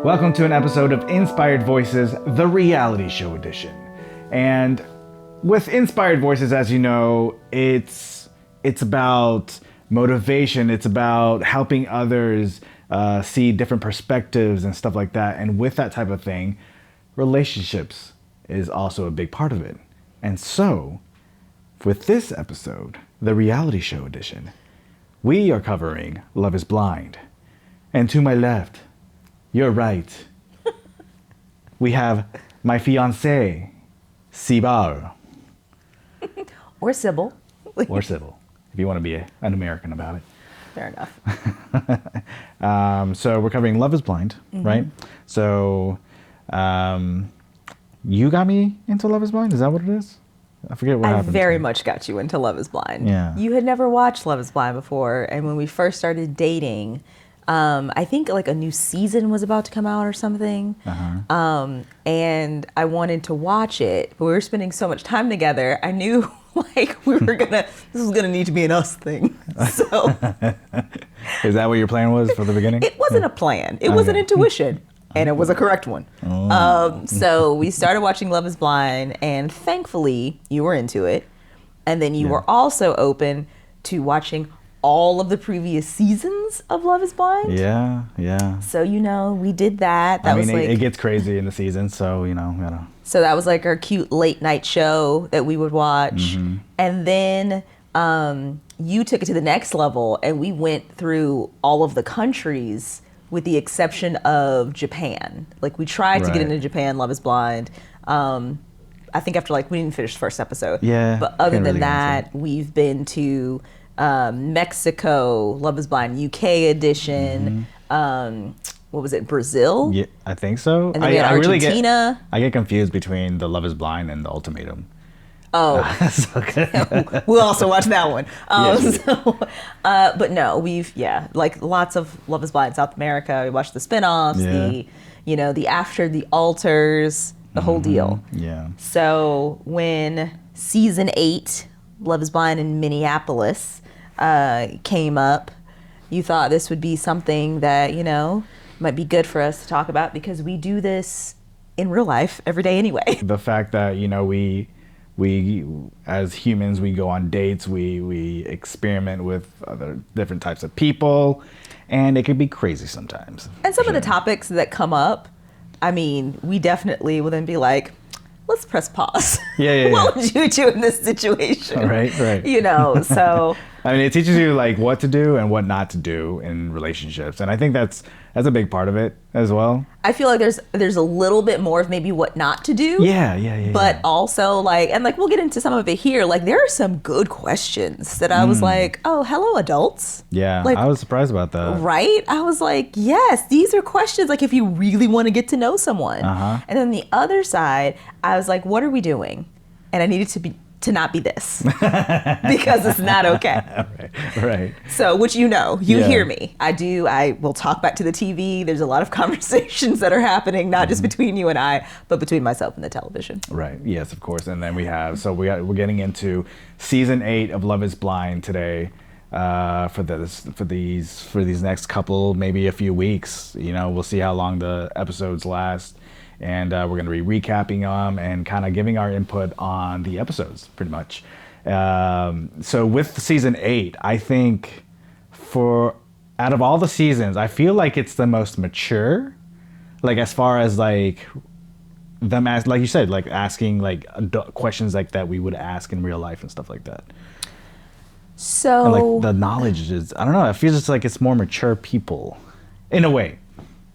Welcome to an episode of Inspired Voices, the reality show edition. And with Inspired Voices, as you know, it's about motivation. It's about helping others see different perspectives and stuff like that. And with that type of thing, relationships is also a big part of it. And so, with this episode, the reality show edition, we are covering Love is Blind. And to my left, your right, we have my fiancée, Sibar. Or Sybil. Or Sybil, if you want to be an American about it. Fair enough. So we're covering Love is Blind, right? So you got me into Love is Blind? Is that what it is? I forget what happened. I very much got you into Love is Blind. Yeah. You had never watched Love is Blind before, and when we first started dating, I think like a new season was about to come out or something. And I wanted to watch it, but we were spending so much time together. I knew like this was gonna need to be an us thing. So is that what your plan was for the beginning? It wasn't a plan. It was an intuition. And it was a correct one. So we started watching Love is Blind, and thankfully you were into it. And then you were also open to watching all of the previous seasons of Love is Blind. Yeah. So, we did that. It gets crazy in the season, so, gotta. So that was like our cute late night show that we would watch. And then you took it to the next level, and we went through all of the countries with the exception of Japan. Like we tried to get into Japan, Love is Blind. I think after we didn't finish the first episode. Yeah. But other than that, we've been to Mexico, Love is Blind UK edition. What was it, Brazil? Yeah, I think so. And then we had Argentina. I get confused between the Love is Blind and the Ultimatum. Oh, we'll also watch that one. But no, we've lots of Love is Blind South America. We watched the spinoffs, the After the Altars, the whole deal. Yeah. So when season 8, Love is Blind in Minneapolis, came up, you thought this would be something that might be good for us to talk about because we do this in real life every day anyway. The fact that we as humans, we go on dates, we experiment with other different types of people, and it could be crazy sometimes. And some of the topics that come up, we definitely will then be like, let's press pause. Yeah. What would you do in this situation? Right. So. It teaches you what to do and what not to do in relationships. And I think that's a big part of it as well. I feel like there's a little bit more of maybe what not to do. Yeah. But also we'll get into some of it here. There are some good questions that I was like, oh, hello adults. Yeah, I was surprised about that. Right? I was like, yes, these are questions if you really want to get to know someone. And then the other side, I was like, what are we doing? And I needed to not be this because it's not okay. Right. So, which you hear me. I will talk back to the TV. There's a lot of conversations that are happening, not just between you and I, but between myself and the television. Right. Yes, of course. And then we're getting into season 8 of Love is Blind today. For these next couple, maybe a few weeks. We'll see how long the episodes last. And we're going to be recapping them and kind of giving our input on the episodes, pretty much. So with season 8, I think out of all the seasons, I feel like it's the most mature. As far as them as like you said, asking questions that we would ask in real life and stuff like that. So and, the knowledge is, I don't know, it feels just it's more mature people in a way.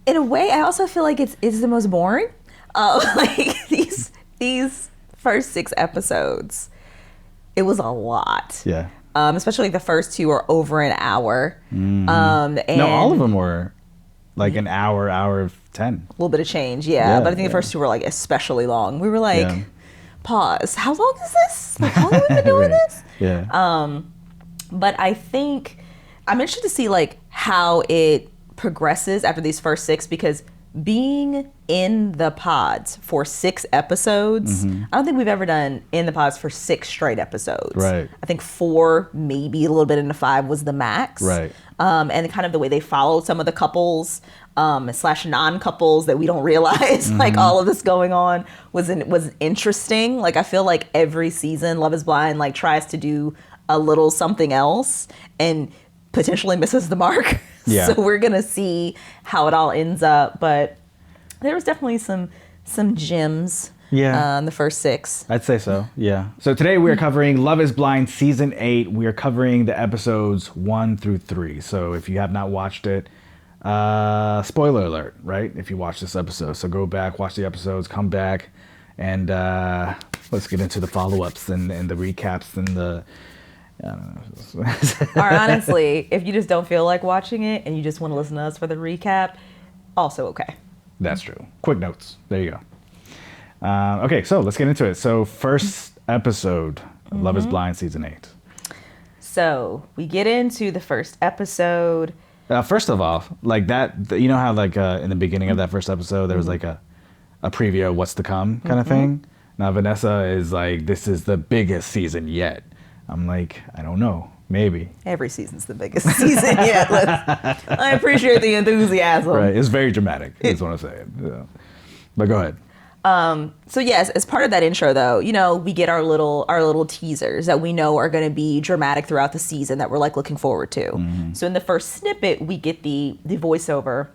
In a way, I also feel like it's the most boring. These first 6 episodes, it was a lot. Yeah. Especially the first 2 are over an hour. And no, all of them were an hour 10. A little bit of change, yeah. But I think the first 2 were especially long. We were pause. How long is this? How long have we been doing this? Yeah. But I think I'm interested to see how it progresses after these first 6 because being in the pods for 6 episodes, I don't think we've ever done in the pods for 6 straight episodes. Right. I think 4, maybe a little bit into 5 was the max. Right. And kind of the way they followed some of the couples slash non-couples that we don't realize, like all of this going on was interesting. Like I feel like every season Love is Blind like tries to do a little something else and potentially misses the mark. Yeah. So we're gonna see how it all ends up, but there was definitely some gems. Yeah. In the first 6. I'd say so. Yeah. So today we are covering Love is Blind season 8. We are covering the episodes 1 through 3. So if you have not watched it, spoiler alert, right? If you watch this episode, so go back, watch the episodes, come back, and let's get into the follow-ups and the recaps and the. Or honestly, if you just don't feel like watching it and you just want to listen to us for the recap, also okay. That's true. Quick notes. There you go. Okay, so let's get into it. So first episode, Love is Blind season 8. So we get into the first episode. First of all, like that, you know how like in the beginning of that first episode, there was like a preview of what's to come kind of thing. Now Vanessa is like, this is the biggest season yet. I'm like, I don't know, maybe. Every season's the biggest season yet. I appreciate the enthusiasm. Right, it's very dramatic, is what I'm saying. Yeah. But go ahead. So yes, as part of that intro though, you know, we get our little teasers that we know are going to be dramatic throughout the season that we're like looking forward to. So in the first snippet, we get the voiceover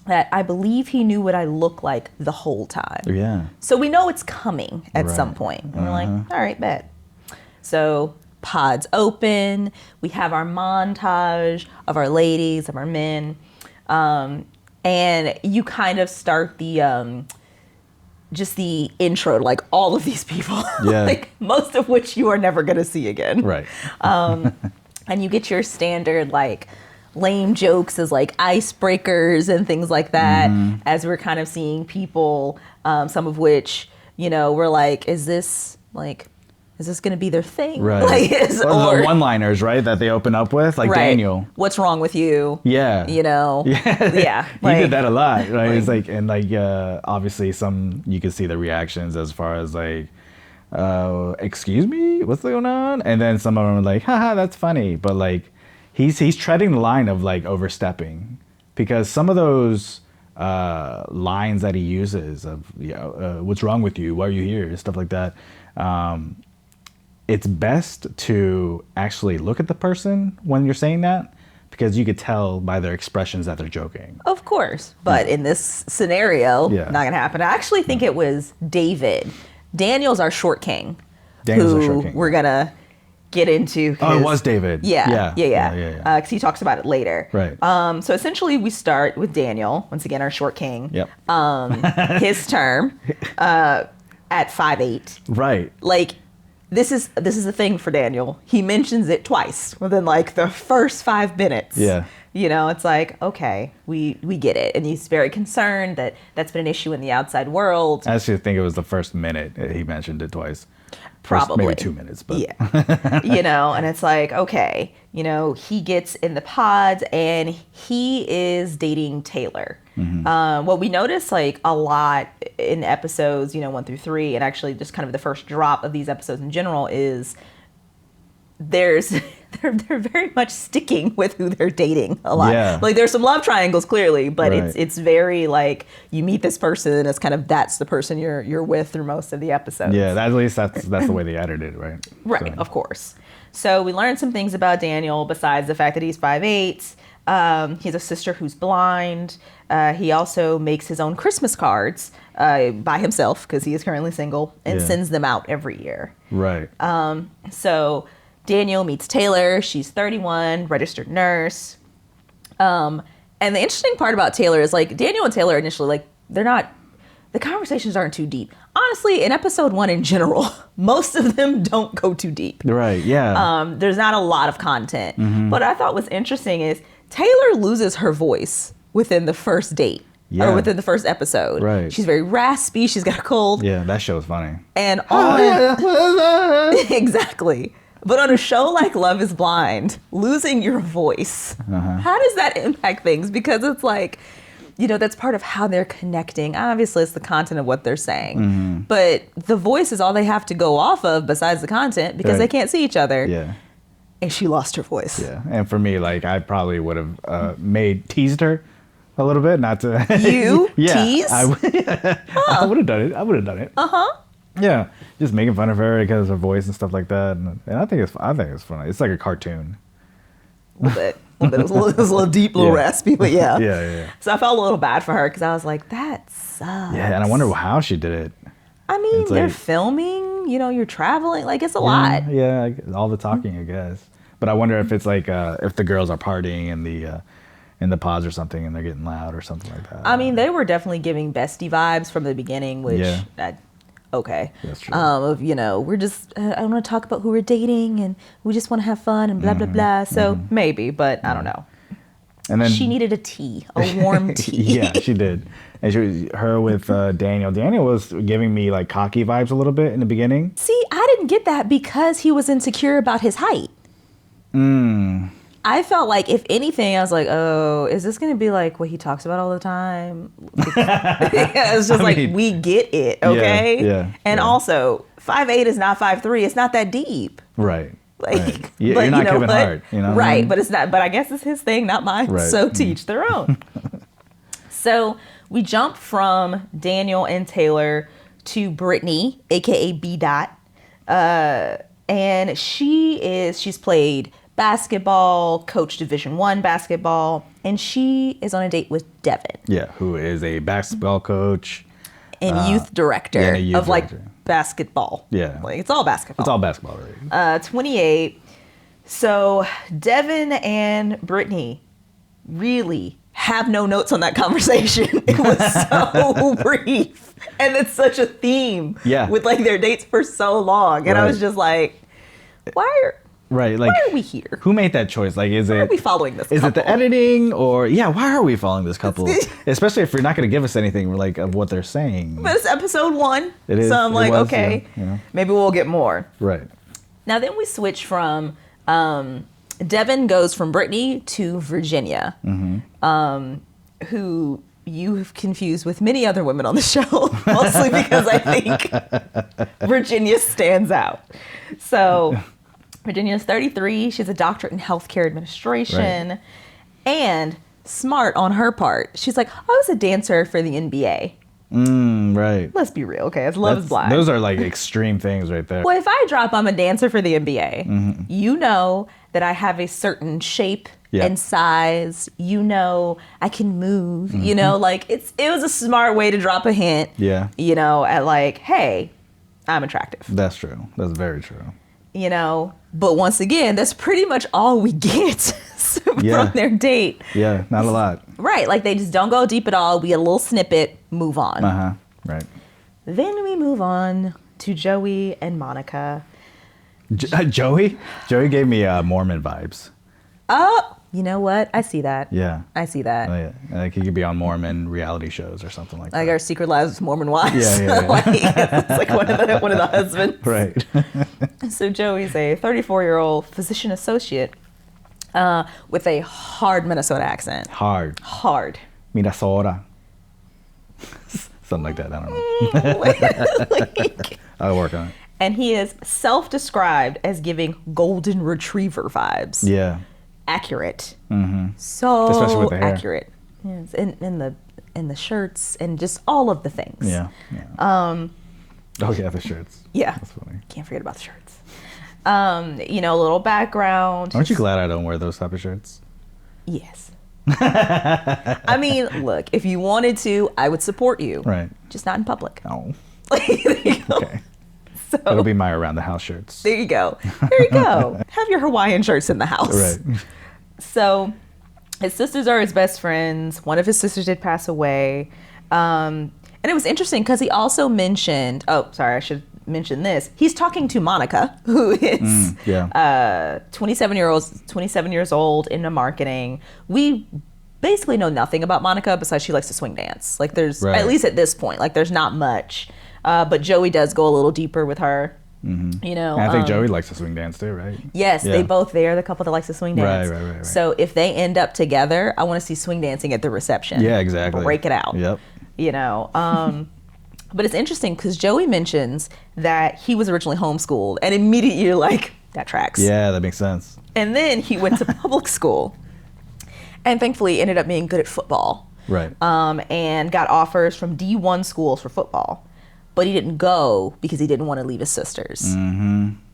that I believe he knew what I look like the whole time. Yeah. So we know it's coming at some point. And we're like, all right, bet. So pods open. We have our montage of our ladies, of our men. And you kind of start the just the intro to like all of these people, like most of which you are never going to see again. Right. And you get your standard like lame jokes as like icebreakers and things like that as we're kind of seeing people, some of which, you know, we're like, is this going to be their thing? Right. Like, or the one-liners, right, that they open up with, like Daniel. What's wrong with you? Yeah. You know? Yeah. He did that a lot, right? It's like, and like, obviously you can see the reactions as far as like, excuse me, what's going on? And then some of them are like, haha, that's funny. But like, he's treading the line of like overstepping, because some of those lines that he uses of, what's wrong with you? Why are you here? Stuff like that. It's best to actually look at the person when you're saying that, because you could tell by their expressions that they're joking. Of course. But in this scenario, not going to happen. I actually think it was David. Daniel's our short king. We're going to get into. It was David. Yeah. Because he talks about it later. Right. So essentially we start with Daniel, once again, our short king. Yep. His term at 5'8". Right. Like, this is the thing for Daniel. He mentions it twice within like the first 5 minutes. Yeah. You know, it's like, okay, we get it. And he's very concerned that that's been an issue in the outside world. I actually think it was the first minute he mentioned it twice. Probably. Maybe 2 minutes, but. Yeah. You know, and it's like, okay, you know, he gets in the pods and he is dating Taylor. What we notice like a lot in episodes, 1 through 3, and actually just kind of the first drop of these episodes in general is they're very much sticking with who they're dating a lot. Yeah. Like there's some love triangles clearly, but it's very like you meet this person and it's kind of that's the person you're with through most of the episodes. Yeah, at least that's the way they edited it, right? Right, of course. So we learned some things about Daniel besides the fact that he's 5'8". He has a sister who's blind. He also makes his own Christmas cards by himself because he is currently single and sends them out every year. Right. So Daniel meets Taylor. She's 31, registered nurse. And the interesting part about Taylor is like Daniel and Taylor initially, like the conversations aren't too deep. Honestly, in episode 1 in general, most of them don't go too deep. Right, yeah. There's not a lot of content. What I thought was interesting is Taylor loses her voice within the first date. Yeah. Or within the first episode. Right. She's very raspy. She's got a cold. Yeah, that show's funny. And exactly. But on a show like Love is Blind, losing your voice, how does that impact things? Because it's like, that's part of how they're connecting. Obviously, it's the content of what they're saying. But the voice is all they have to go off of besides the content because they can't see each other. Yeah. And she lost her voice. Yeah. And for me, like, I probably would have teased her a little bit, not to... You? Yeah. Tease? I would have done it. Uh-huh. Yeah. Just making fun of her because of her voice and stuff like that. And I think it's funny. It's like a cartoon. A little bit. It was a little deep, a little raspy, but yeah. Yeah. So I felt a little bad for her because I was like, that sucks. Yeah, and I wonder how she did it. I mean, It's they're like- filming, you're traveling. Like, it's a lot. Yeah, all the talking, I guess. But I wonder if it's like if the girls are partying in the pods or something and they're getting loud or something like that. I mean, they were definitely giving bestie vibes from the beginning, which, okay. That's true. We're just, I want to talk about who we're dating and we just want to have fun and blah, blah, blah. So maybe, but I don't know. And then She needed a tea, a warm tea. Yeah, she did. And her with Daniel. Daniel was giving me like cocky vibes a little bit in the beginning. See, I didn't get that because he was insecure about his height. I felt like, if anything, I was like, oh, is this going to be like what he talks about all the time? It's just we get it, okay? Yeah. And also, 5'8" is not 5'3". It's not that deep. Right. Like, right. You're not Kevin Hart, Right, but it's not. But I guess it's his thing, not mine. Right. So to each their own. So we jump from Daniel and Taylor to Brittany, aka B. Dot, and she's played basketball, coached Division I basketball, and she is on a date with Devin. Yeah, who is a basketball coach and youth director and a youth of director. Basketball. Yeah. Like, it's all basketball. It's all basketball, right? 28. So Devin and Brittany really have no notes on that conversation. It was so brief. And it's such a theme with like their dates for so long. And I was just like, why are we here? Who made that choice? Like, Why are we following this couple? Is it the editing or why are we following this couple? Especially if you're not going to give us anything like of what they're saying. But it's episode 1. It is. So I'm like, okay, yeah. maybe we'll get more. Right. Now then we switch from Devin goes from Brittany to Virginia, who you have confused with many other women on the show, mostly because I think Virginia stands out. So Virginia's 33. She's a doctorate in healthcare administration, and smart on her part. She's like, I was a dancer for the NBA. Right. Let's be real, okay? It's Love is Blind. Those are like extreme things right there. Well, if I drop I'm a dancer for the NBA, you know that I have a certain shape and size. You know I can move. You know, like it was a smart way to drop a hint. Yeah. You know, at like, hey, I'm attractive. That's true. That's very true. You know, but once again, that's pretty much all we get from their date. Yeah, not a lot. Right, like they just don't go deep at all. We get a little snippet, move on. Right. Then we move on to Joey and Monica. Joey gave me Mormon vibes. Oh, you know what? I see that. Yeah. I see that. Oh, yeah. Like he could be on Mormon reality shows or something like that. Like our Secret Lives of Mormon Wives. Yeah. Like, it's like one of the husbands. Right. So Joey's a 34-year-old physician associate with a hard Minnesota accent. Hard. Minnesota. Something like that. I don't know. I'll work on it. And he is self-described as giving golden retriever vibes. Yeah. Accurate. So especially with the hair. Accurate. Yes. And the shirts and just all of the things. Yeah. Oh yeah, the shirts. Yeah. That's funny. Can't forget about the shirts. You know, a little background. Aren't you glad I don't wear those type of shirts? Yes. I mean, look, if you wanted to, I would support you. Right. Just not in public. Oh. There you go. Okay. So, that'll be my around the house shirts. There you go. There you go. Have your Hawaiian shirts in the house. Right. So his sisters are his best friends. One of his sisters did pass away. And it was interesting because he also mentioned, I should mention this. He's talking to Monica, who is 27 years old into marketing. We basically know nothing about Monica besides she likes to swing dance. Like there's, at least at this point, like there's not much. But Joey does go a little deeper with her You know, And I think Joey likes to swing dance too, right? Yes, Yeah. they both, they're the couple that likes to swing dance. Right. So if they end up together, I want to see swing dancing at the reception. Yeah, exactly. Break it out. Yep. You know, but it's interesting because Joey mentions that he was originally homeschooled, and immediately you're like, that tracks. Yeah, that makes sense. And then he went to public school, and thankfully ended up being good at football. Right. And got offers from D1 schools for football, but he didn't go because he didn't want to leave his sisters.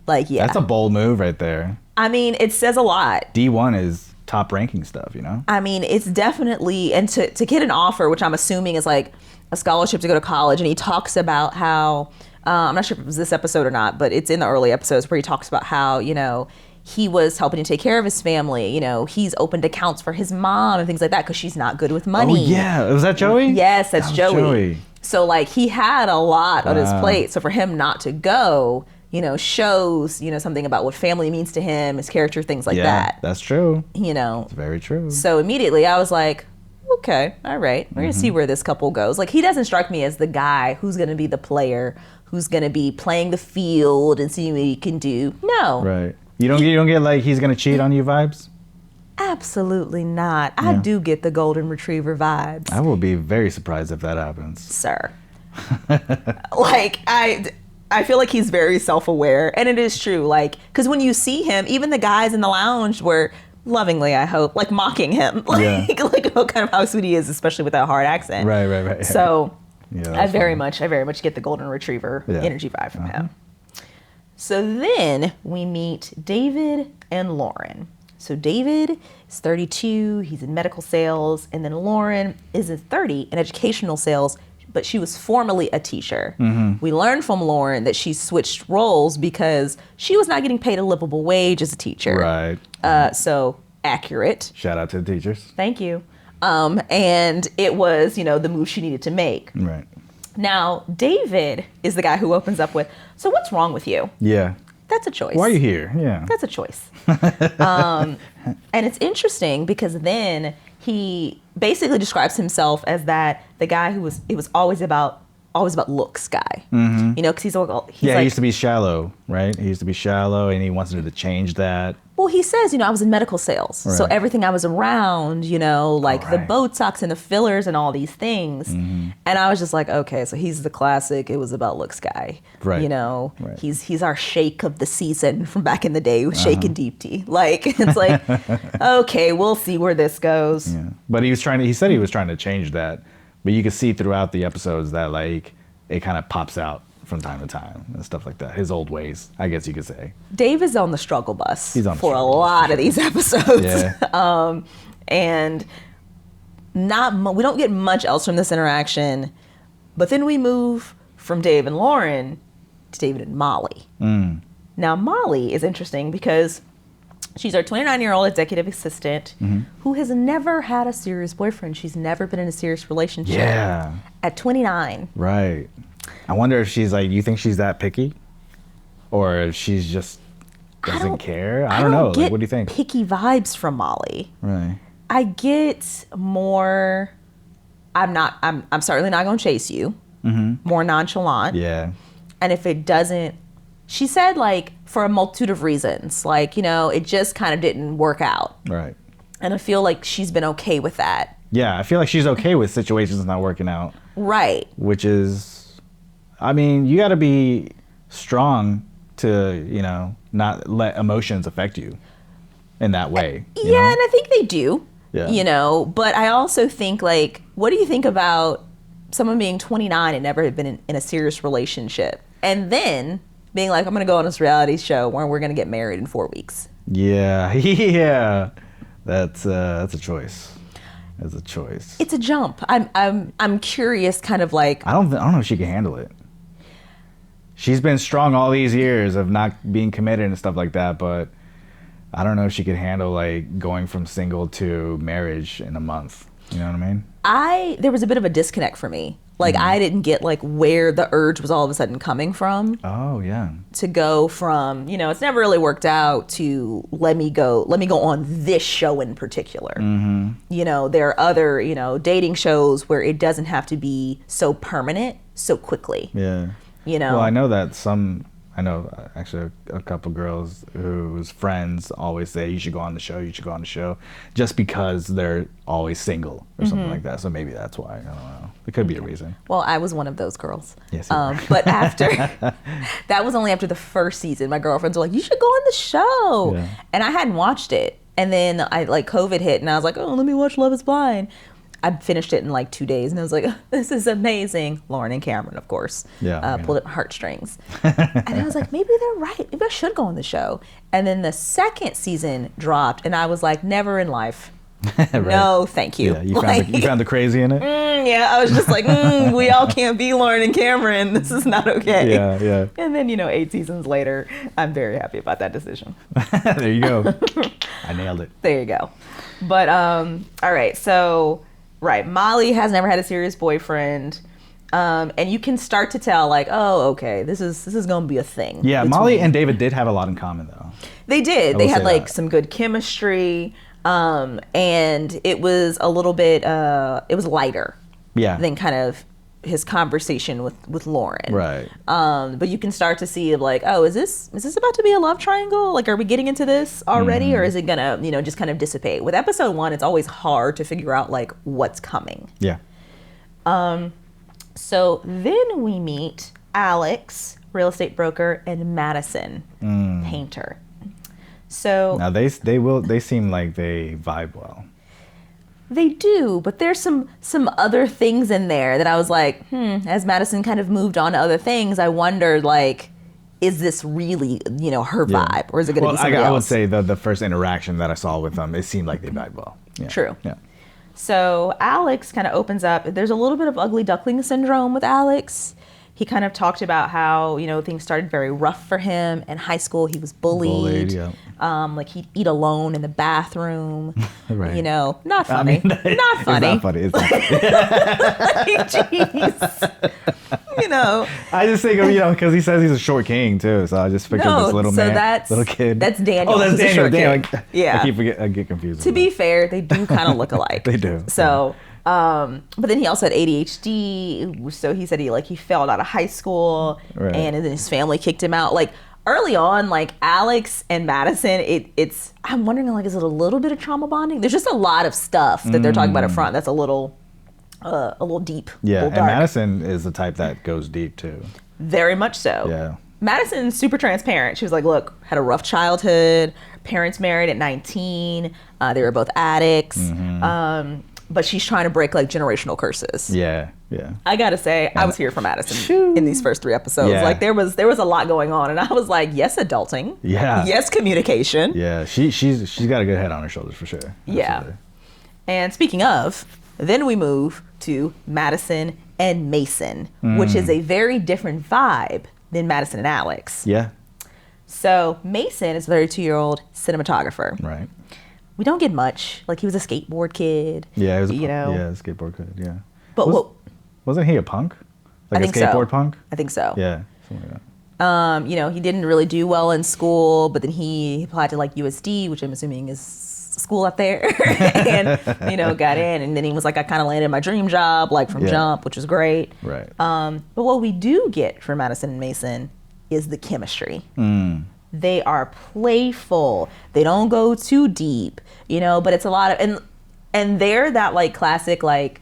Like, yeah. That's a bold move right there. I mean, it says a lot. D1 is top ranking stuff, you know? I mean, it's definitely, and to get an offer, which I'm assuming is like a scholarship to go to college, and he talks about how, I'm not sure if it was this episode or not, but it's in the early episodes where he talks about how, you know, he was helping to take care of his family. You know, he's opened accounts for his mom and things like that because she's not good with money. Oh, yeah. Was that Joey? Yes, that's That was Joey. So, like, he had a lot on his plate. So for him not to go, you know, shows, you know, something about what family means to him, his character, things like that. That's true. You know. It's very true. So immediately I was like, okay, all right. We're going to see where this couple goes. Like, he doesn't strike me as the guy who's going to be the player, who's going to be playing the field and seeing what he can do. No. Right. You don't get like he's going to cheat on you vibes? Absolutely not. I do get the golden retriever vibes. I will be very surprised if that happens. Sir. Like, I feel like he's very self-aware, and it is true. Like, because when you see him, even the guys in the lounge were lovingly, I hope, like mocking him, like what kind of how sweet he is, especially with that hard accent. Right. So, Yeah, I very much get the golden retriever energy vibe from him. So then we meet David and Lauren. So David is 32, he's in medical sales, and then Lauren is in 30 in educational sales, but she was formerly a teacher. We learned from Lauren that she switched roles because she was not getting paid a livable wage as a teacher. Right. So accurate. Shout out to the teachers. Thank you. And it was, you know, the move she needed to make. Right. Now, David is the guy who opens up with, so what's wrong with you? Yeah. That's a choice. Why are you here? Yeah. That's a choice. And it's interesting because then he basically describes himself as the guy who was, it was always about looks guy. You know, because he's like, he used to be shallow, right? He used to be shallow, and he wanted to change that. Well, he says, you know, I was in medical sales. So Right. everything I was around, you know, like the Botox and the fillers and all these things. And I was just like, okay, so he's the classic, it was about looks guy. Right. You know, Right. he's our shake of the season from back in the day with Shake and Deep Tea. Like, it's like, okay, we'll see where this goes. Yeah. But he said he was trying to change that. But you can see throughout the episodes that, like, it kind of pops out from time to time and stuff like that. His old ways, I guess you could say. Dave is on the struggle bus He's on the for a struggle bus, lot of these episodes. Yeah. And we don't get much else from this interaction, but then we move from Dave and Lauren to David and Molly. Now, Molly is interesting because she's our 29-year-old executive assistant who has never had a serious boyfriend. She's never been in a serious relationship. Yeah. At 29. Right. I wonder if she's like, you think she's that picky? Or if she's just doesn't care? I don't know. Get Like, what do you think? picky vibes from Molly. Right. I get more, I'm certainly not going to chase you. More nonchalant. Yeah. And if it doesn't, she said, like, for a multitude of reasons, like, you know, it just kind of didn't work out. Right. And I feel like she's been okay with that. Yeah, I feel like she's okay with situations not working out. Right. Which is, I mean, you got to be strong to, you know, not let emotions affect you in that way. You know? And I think they do. Yeah. You know, but I also think, like, what do you think about someone being 29 and never have been in a serious relationship, and then being like, I'm going to go on this reality show where we're going to get married in 4 weeks? Yeah, yeah, that's a choice. That's a choice. It's a jump. I'm curious, kind of like, I don't know if she can handle it. She's been strong all these years of not being committed and stuff like that, but I don't know if she could handle, like, going from single to marriage in a month. You know what I mean? there was a bit of a disconnect for me. Like, I didn't get, like, where the urge was all of a sudden coming from. Oh, yeah. To go from, you know, it's never really worked out, to let me go on this show in particular. You know, there are other, you know, dating shows where it doesn't have to be so permanent so quickly. Yeah. You know? Well, I know that some, I know actually a couple girls whose friends always say you should go on the show, you should go on the show, just because they're always single or something like that. So maybe that's why. I don't know. It could be a reason. Well, I was one of those girls. Yes. You were. But after that was only after the first season. My girlfriends were like, "You should go on the show," Yeah. and I hadn't watched it. And then COVID hit, and I was like, "Oh, let me watch Love Is Blind." I finished it in like 2 days, and I was like, "This is amazing." Lauren and Cameron, of course, pulled at my heartstrings, and I was like, "Maybe they're right. Maybe I should go on the show." And then the second season dropped, and I was like, "Never in life." Right. No, thank you. Yeah, you found the crazy in it? Yeah, I was just like, we all can't be Lauren and Cameron. This is not okay. Yeah. And then, 8 seasons later, I'm very happy about that decision. There you go. I nailed it. There you go. But, all right. So, Molly has never had a serious boyfriend. And you can start to tell, like, oh, okay, this is going to be a thing. Yeah, Molly and David did have a lot in common, though. They did. They had, some good chemistry. And it was a little bit, it was lighter than kind of his conversation with Lauren. Right. But you can start to see like, oh, is this about to be a love triangle? Like, are we getting into this already? Or is it gonna, just kind of dissipate? With episode 1, it's always hard to figure out like what's coming. Yeah. So then we meet Alex, real estate broker, and Madison, painter. So now they seem like they vibe well. They do, but there's some other things in there that I was like, as Madison kind of moved on to other things, I wondered like, is this really, her vibe, or is it going to be somebody else? I would say the first interaction that I saw with them, it seemed like they vibe well. Yeah. True. Yeah. So Alex kind of opens up. There's a little bit of ugly duckling syndrome with Alex. He kind of talked about how, things started very rough for him. In high school, he was bullied. Yeah. Like he'd eat alone in the bathroom. Right. Not funny. Not funny. It's not funny. It's not funny. Jeez. I just think of, because he says he's a short king too. So I just picture this little little kid. That's Daniel. Oh, that's Daniel. Yeah. I get confused. To be fair, they do kind of look alike. They do. So, but then he also had ADHD. So he said he failed out of high school, right. And then his family kicked him out. Like early on, like Alex and Madison, it's I'm wondering like, is it a little bit of trauma bonding? There's just a lot of stuff that they're talking about up front that's a little deep. Yeah, a little and dark. Madison is the type that goes deep too. Very much so. Yeah. Madison's super transparent. She was like, look, had a rough childhood, parents married at 19, they were both addicts, but she's trying to break like generational curses. Yeah. I gotta say, I was here for Madison in these first 3 episodes. Yeah. Like there was a lot going on, and I was like, yes, adulting. Yeah. Yes, communication. Yeah, she's got a good head on her shoulders for sure. Yeah. Absolutely. And speaking of, then we move to Madison and Mason, which is a very different vibe than Madison and Alex. Yeah. So Mason is a 32-year-old cinematographer. Right. We don't get much. Like he was a skateboard kid. Yeah, he was a skateboard kid. Yeah. But wasn't he a punk? Like I think a skateboard so. punk? I think so. Yeah. Something like that. He didn't really do well in school, but then he applied to like USD, which I'm assuming is school up there, and got in, and then he was like, I kind of landed my dream job, like from Jump, which was great. Right. But what we do get from Madison and Mason is the chemistry. They are playful. They don't go too deep, but it's a lot of and they're that like classic like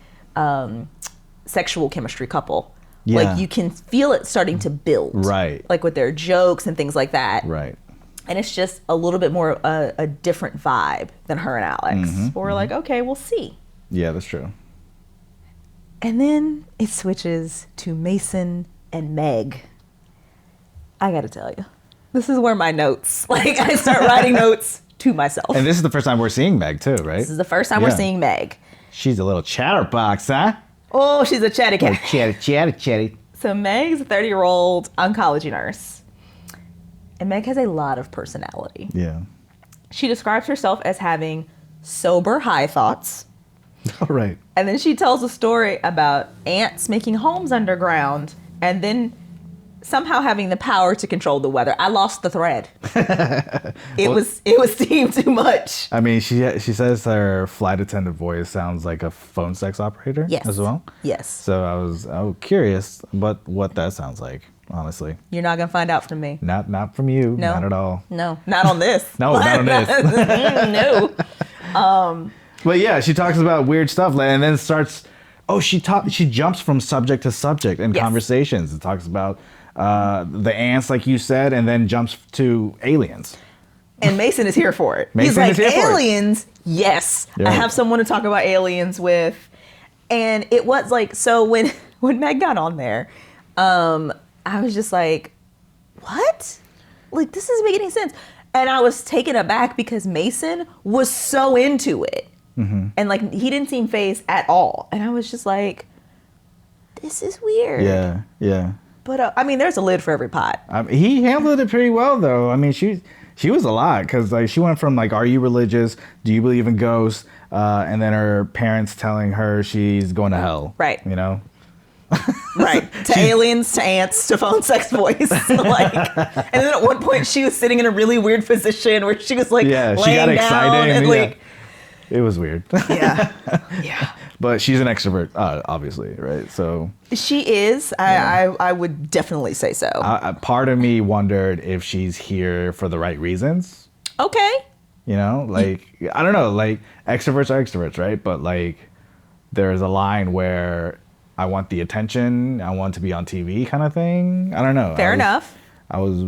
sexual chemistry couple. Yeah. Like you can feel it starting to build. Right. Like with their jokes and things like that. Right. And it's just a little bit more a different vibe than her and Alex. But we're like, okay, we'll see. Yeah, that's true. And then it switches to Mason and Meg. I gotta tell you, this is where my notes, like I start writing notes to myself. And this is the first time we're seeing Meg too, right? This is the first time we're seeing Meg. She's a little chatterbox, huh? Oh, she's a chatty cat. Chatty. So Meg's a 30-year-old oncology nurse. And Meg has a lot of personality. Yeah. She describes herself as having sober high thoughts. All right. And then she tells a story about ants making homes underground and then somehow having the power to control the weather. I lost the thread. It was seemed too much. I mean, she says her flight attendant voice sounds like a phone sex operator Yes. as well. Yes. So I was curious about what that sounds like. honestly. You're not gonna find out from me. Not from you. No. Not at all. No, not on this. No, not on this. No. But yeah, she talks about weird stuff and then starts. Oh, she jumps from subject to subject in conversations. It talks about the ants, like you said, and then jumps to aliens. And Mason is here for it. Mason He's like, is here for it. aliens, yes. Yeah. I have someone to talk about aliens with. And it was like, so when Meg got on there, I was just like, what? Like, this doesn't make any sense. And I was taken aback because Mason was so into it. Mm-hmm. And like, he didn't seem fazed at all. And I was just like, this is weird. Yeah, yeah. But I mean, there's a lid for every pot. He handled it pretty well, though. I mean, she was a lot because like she went from like, are you religious? Do you believe in ghosts? And then her parents telling her she's going to hell. Right. You know. Right. To aliens, to ants, to phone sex voice. Like, and then at one point she was sitting in a really weird position where she was like, yeah, laying she got down excited and like, it was weird. yeah, yeah. But she's an extrovert, obviously, right? So she is. I would definitely say so. Part of me wondered if she's here for the right reasons. Okay. You know, like I don't know, like extroverts are extroverts, right? But like there's a line where I want the attention, I want to be on TV kind of thing. I don't know. Fair enough. I was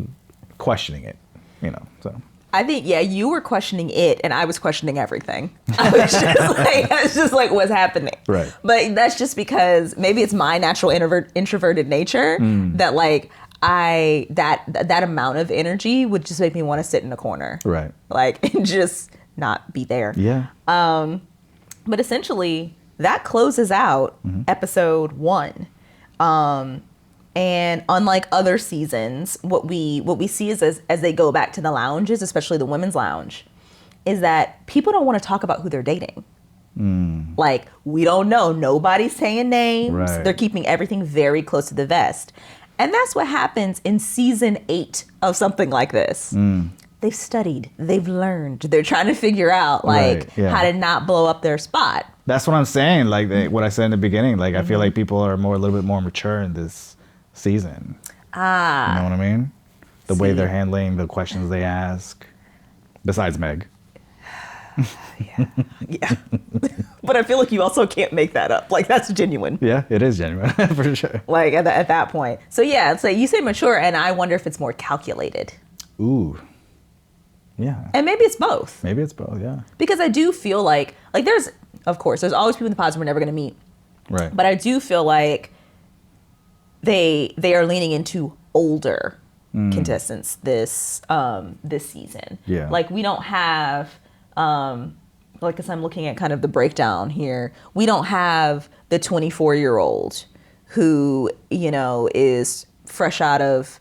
questioning it, you know, so. I think, yeah, you were questioning it and I was questioning everything. I was just like, what's happening? Right. But that's just because maybe it's my natural introverted nature that like that amount of energy would just make me want to sit in a corner. Right. Like, and just not be there. Yeah. But essentially, that closes out episode 1. And unlike other seasons, what we see is as they go back to the lounges, especially the women's lounge, is that people don't want to talk about who they're dating. Like, we don't know. Nobody's saying names. Right. They're keeping everything very close to the vest. And that's what happens in season 8 of something like this. They've studied. They've learned. They're trying to figure out, like, how to not blow up their spot. That's what I'm saying. Like what I said in the beginning. Like, I feel like people are a little bit more mature in this season. You know what I mean? The way they're handling the questions they ask. Besides Meg. Yeah. But I feel like you also can't make that up. Like, that's genuine. Yeah, it is genuine for sure. Like at that point. So yeah, it's like you say mature, and I wonder if it's more calculated. Ooh. Yeah. And maybe it's both. Maybe it's both, yeah. Because I do feel like there's always people in the pods we're never going to meet. Right. But I do feel like they are leaning into older contestants this season. Yeah. Like, we don't have like, as I'm looking at kind of the breakdown here, we don't have the 24-year-old who, you know, is fresh out of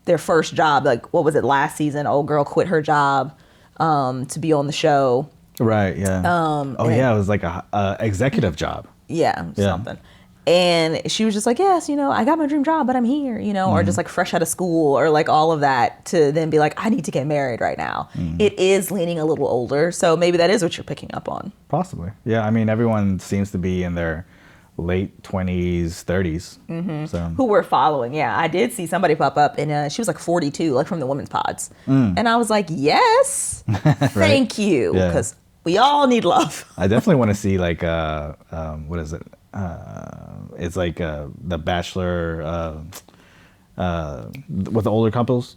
their first job. Like, what was it, last season? Old girl quit her job to be on the show. Right, yeah. Yeah, it was like a executive job. Yeah, something. And she was just like, yes, you know, I got my dream job, but I'm here, you know, or just like fresh out of school, or like all of that, to then be like, I need to get married right now. It is leaning a little older. So maybe that is what you're picking up on. Possibly. Yeah, I mean, everyone seems to be in their late 20s, 30s. So. Who we're following. Yeah, I did see somebody pop up, and she was like 42, like from the women's pods. And I was like, yes, thank you, because we all need love. I definitely want to see like, what is it? It's like the Bachelor with the older couples.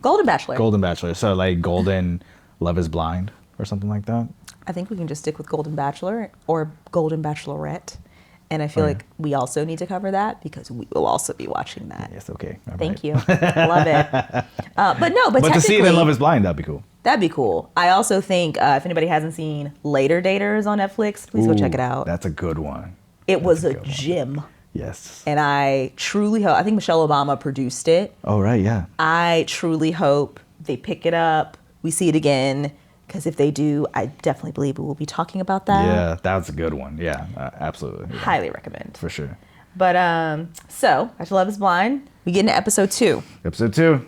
Golden Bachelor. Golden Bachelor. So like Golden Love is Blind or something like that. I think we can just stick with Golden Bachelor or Golden Bachelorette. And I feel like we also need to cover that because we will also be watching that. Yes, okay. All Thank right. you. Love it. But to see it in Love is Blind, that'd be cool. That'd be cool. I also think if anybody hasn't seen Later Daters on Netflix, please go check it out. That's a good one. It was a gem. Yes. And I truly hope, I think Michelle Obama produced it. Oh, right, yeah. I truly hope they pick it up, we see it again, because if they do, I definitely believe we will be talking about that. Yeah, that's a good one. Yeah, absolutely. Yeah. Highly recommend. For sure. But so, after Love is Blind, we get into episode 2. Episode 2.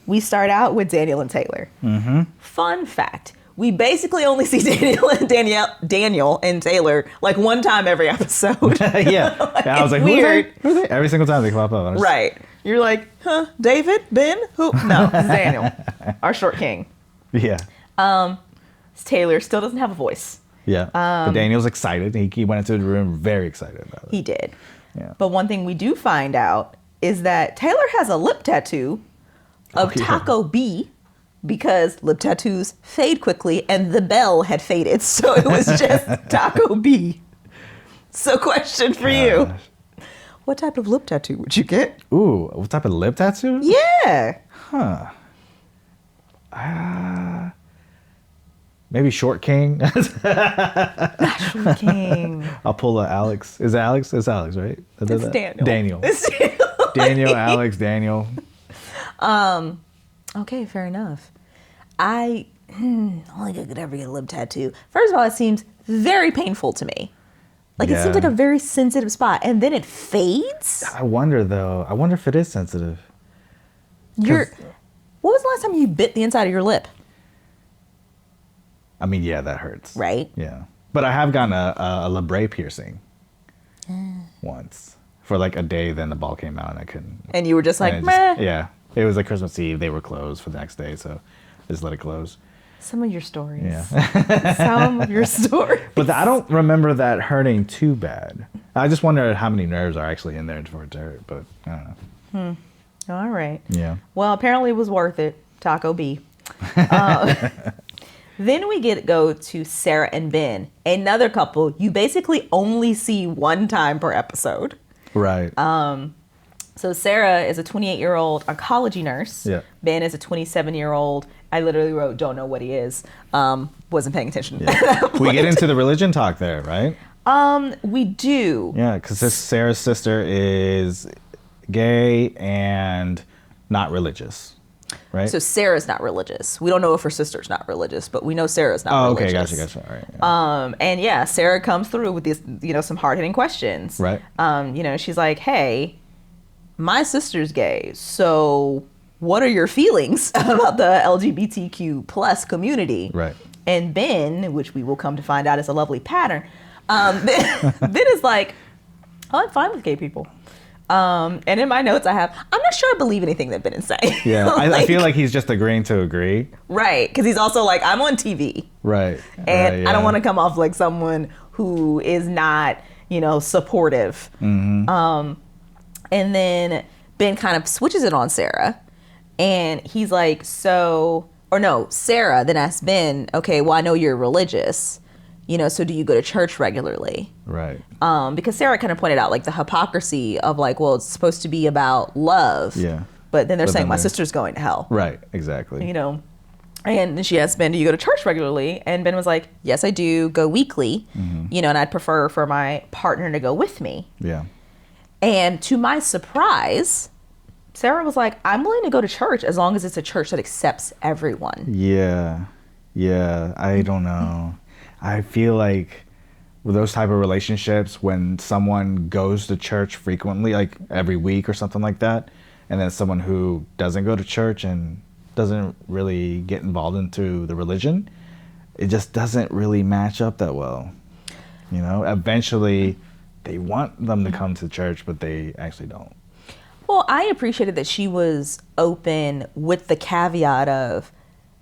We start out with Daniel and Taylor. Fun fact. We basically only see Daniel and Taylor like one time every episode. Yeah. Like, I was like, weird. Who are they? Every single time they pop up. Right. You're like, huh, David, Ben, who? No, it's Daniel, our short king. Yeah. Taylor still doesn't have a voice. Yeah. But Daniel's excited. He went into the room very excited about it. He did. Yeah. But one thing we do find out is that Taylor has a lip tattoo of Taco B, because lip tattoos fade quickly and the bell had faded. So it was just Taco B. So question for you. What type of lip tattoo would you get? Ooh, what type of lip tattoo? Yeah. Huh. Maybe Short King. Short King. I'll pull a Alex. Is it Alex? It's Alex, right? It's Daniel. Daniel. It's Daniel. Daniel, Alex, Daniel. Okay, fair enough. I only could ever get a lip tattoo. First of all, it seems very painful to me. Like, it seems like a very sensitive spot. And then it fades? I wonder, though. I wonder if it is sensitive. What was the last time you bit the inside of your lip? I mean, yeah, that hurts. Right? Yeah. But I have gotten a labret piercing once. For like a day, then the ball came out and I couldn't. And you were just like, meh. Yeah. It was like Christmas Eve. They were closed for the next day, so I just let it close. Some of your stories. Yeah. Some of your stories. But I don't remember that hurting too bad. I just wonder how many nerves are actually in there for it to hurt, but I don't know. All right. Yeah. Well, apparently it was worth it. Taco B. Then we go to Sarah and Ben, another couple you basically only see one time per episode. Right. So Sarah is a 28-year-old oncology nurse. Yeah. Ben is a 27-year-old. I literally wrote, don't know what he is. Wasn't paying attention. Yeah. We get into the religion talk there, right? We do. Yeah, because Sarah's sister is gay and not religious, right? So Sarah's not religious. We don't know if her sister's not religious, but we know Sarah's not religious. Okay, gotcha. All right. Yeah. And yeah, Sarah comes through with these, some hard-hitting questions. Right. She's like, hey, my sister's gay, so what are your feelings about the LGBTQ plus community? Right. And Ben, which we will come to find out is a lovely pattern, Ben is like, oh, I'm fine with gay people. And in my notes I have, I'm not sure I believe anything that Ben is saying. Yeah, I feel like he's just agreeing to agree. Right, because he's also like, I'm on TV. Right. And I don't want to come off like someone who is not, supportive. Mm-hmm. And then Ben kind of switches it on Sarah. And he's like, Sarah then asks Ben, okay, well, I know you're religious. So do you go to church regularly? Right. Because Sarah kind of pointed out, like, the hypocrisy of, like, well, it's supposed to be about love. Yeah. But then they're saying my sister's going to hell. Right, exactly. And then she asked Ben, do you go to church regularly? And Ben was like, yes, I do, go weekly. Mm-hmm. And I'd prefer for my partner to go with me. Yeah. And to my surprise, Sarah was like, I'm willing to go to church as long as it's a church that accepts everyone. Yeah. I don't know. I feel like with those type of relationships, when someone goes to church frequently, like every week or something like that, and then someone who doesn't go to church and doesn't really get involved into the religion, it just doesn't really match up that well. Eventually they want them to come to church, but they actually don't. Well, I appreciated that she was open with the caveat of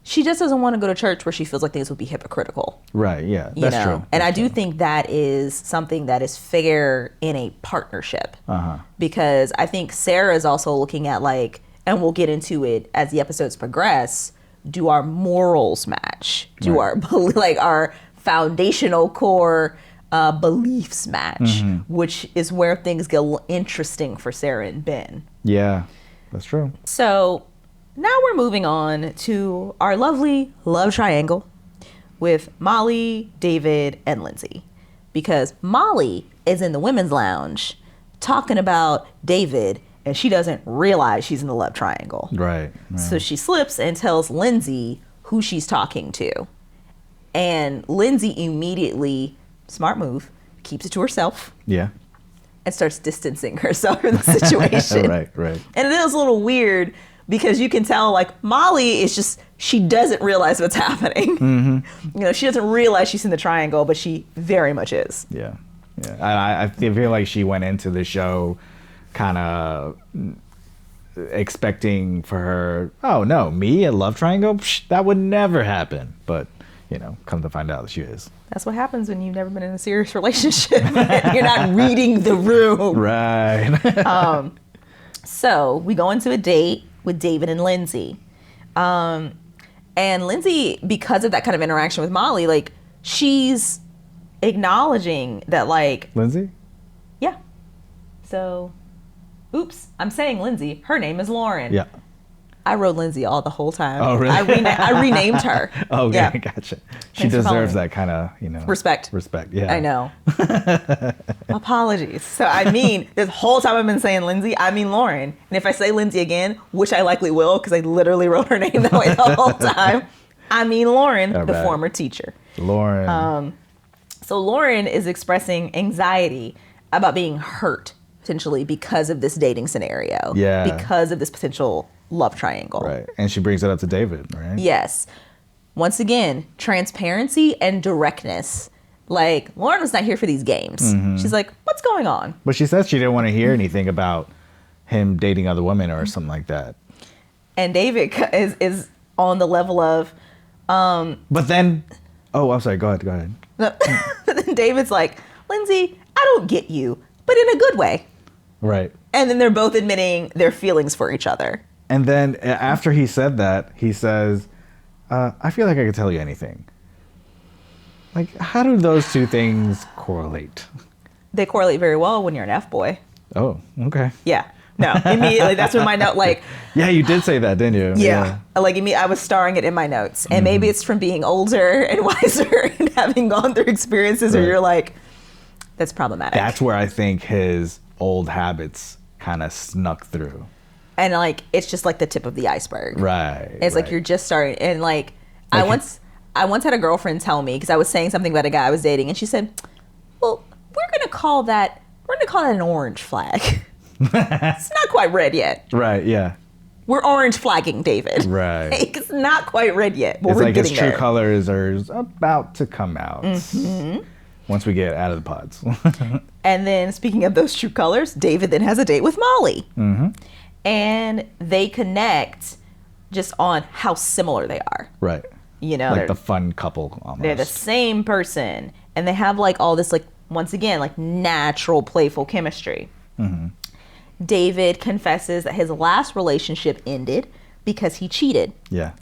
she just doesn't want to go to church where she feels like things would be hypocritical. Right, yeah, that's true. And I do think that is something that is fair in a partnership. Uh-huh. Because I think Sarah is also looking at, like, and we'll get into it as the episodes progress, do our morals match? Do our foundational core beliefs match? Mm-hmm. Which is where things get a little interesting for Sarah and Ben. Yeah, that's true. So now we're moving on to our lovely love triangle with Molly, David, and Lindsay. Because Molly is in the women's lounge talking about David, and she doesn't realize she's in the love triangle. Right. So she slips and tells Lindsay who she's talking to. And Lindsay immediately, smart move, keeps it to herself. Yeah. And starts distancing herself from the situation. Right. And it is a little weird because you can tell, like, Molly is just, she doesn't realize what's happening. Mm-hmm. She doesn't realize she's in the triangle, but she very much is. Yeah. I feel like she went into the show kind of expecting for her, oh no, me a love triangle? Psh, that would never happen. But, come to find out she is. That's what happens when you've never been in a serious relationship. You're not reading the room. Right. So we go into a date with David and Lindsay. And Lindsay, because of that kind of interaction with Molly, like, she's acknowledging that, like... Lindsay? Yeah. So, oops, I'm saying Lindsay. Her name is Lauren. Yeah. I wrote Lindsay all the whole time. Oh, really? I renamed her. Oh, okay, yeah. Gotcha. She Thanks for deserves calling. that kind of, Respect. Respect, yeah. I know. Apologies. So, I mean, this whole time I've been saying Lindsay, I mean Lauren. And if I say Lindsay again, which I likely will, because I literally wrote her name that way the whole time, I mean Lauren, All the right. former teacher. Lauren. So Lauren is expressing anxiety about being hurt, potentially, because of this dating scenario. Yeah. Because of this potential love triangle. Right. And she brings it up to David, right? Yes. Once again, transparency and directness. Like, Lauren was not here for these games. Mm-hmm. She's like, what's going on? But she said she didn't want to hear anything about him dating other women or something like that. And David is on the level of... But then... Oh, I'm sorry. Go ahead. Then David's like, Lindsay, I don't get you, but in a good way. Right. And then they're both admitting their feelings for each other. And then after he said that, he says, I feel like I could tell you anything. Like, how do those two things correlate? They correlate very well when you're an F-boy. Oh, okay. Yeah. No, immediately. That's when my note, like... Yeah, you did say that, didn't you? Yeah. Like, I was starring it in my notes. And maybe it's from being older and wiser and having gone through experiences where Right. you're like, that's problematic. That's where I think his old habits kind of snuck through. And, like, it's just like the tip of the iceberg. Right. It's like you're just starting. And, like I once had a girlfriend tell me, because I was saying something about a guy I was dating, and she said, well, we're going to call that an orange flag. It's not quite red yet. Right, yeah. We're orange flagging David. Right. Like, it's not quite red yet, but It's we're like his getting true there. colors are about to come out once we get out of the pods. And then, speaking of those true colors, David then has a date with Molly. Mm-hmm. And they connect just on how similar they are. Right. You know, Like the fun couple almost. they're the same person. And they have, like, all this, like, once again, like, natural, playful chemistry. Mm-hmm. David confesses that his last relationship ended because he cheated. Yeah.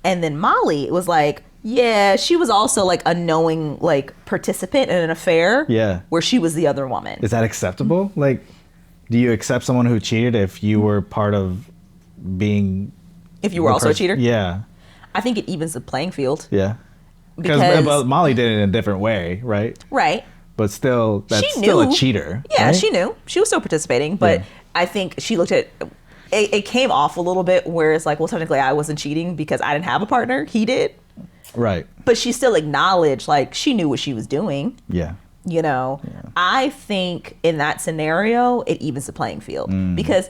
And then Molly was like, yeah, she was also, like, a knowing, like, participant in an affair. Yeah. Where she was the other woman. Is that acceptable? Like, do you accept someone who cheated if you were part of being... If you were also a cheater? Yeah. I think it evens the playing field. Yeah. Because But Molly did it in a different way, right? right. But still, that's She still knew. a cheater. Yeah, right? she knew. She was still participating, but Yeah. I think she looked at it came off a little bit where it's like, well, technically I wasn't cheating because I didn't have a partner. He did. Right. But she still acknowledged, like, she knew what she was doing. Yeah. You know, I think in that scenario, it evens the playing field because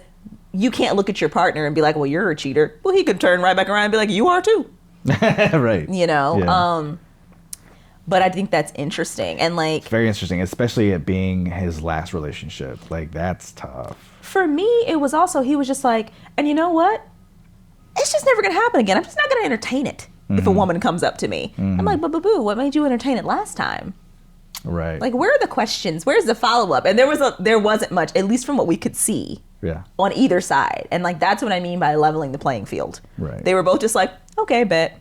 you can't look at your partner and be like, well, you're a cheater. Well, he could turn right back around and be like, you are too. Right. You know, Yeah. but I think that's interesting. And, like, Very interesting, especially it being his last relationship. Like, that's tough. for me, it was also, he was just like, and you know what? It's just never going to happen again. I'm just not going to entertain it if a woman comes up to me. I'm like, but boo, what made you entertain it last time? Right. Like, where are the questions? Where's the follow-up? And there wasn't much, at least from what we could see yeah. on either side. And, like, that's what I mean by leveling the playing field. Right. They were both just like, okay, bet.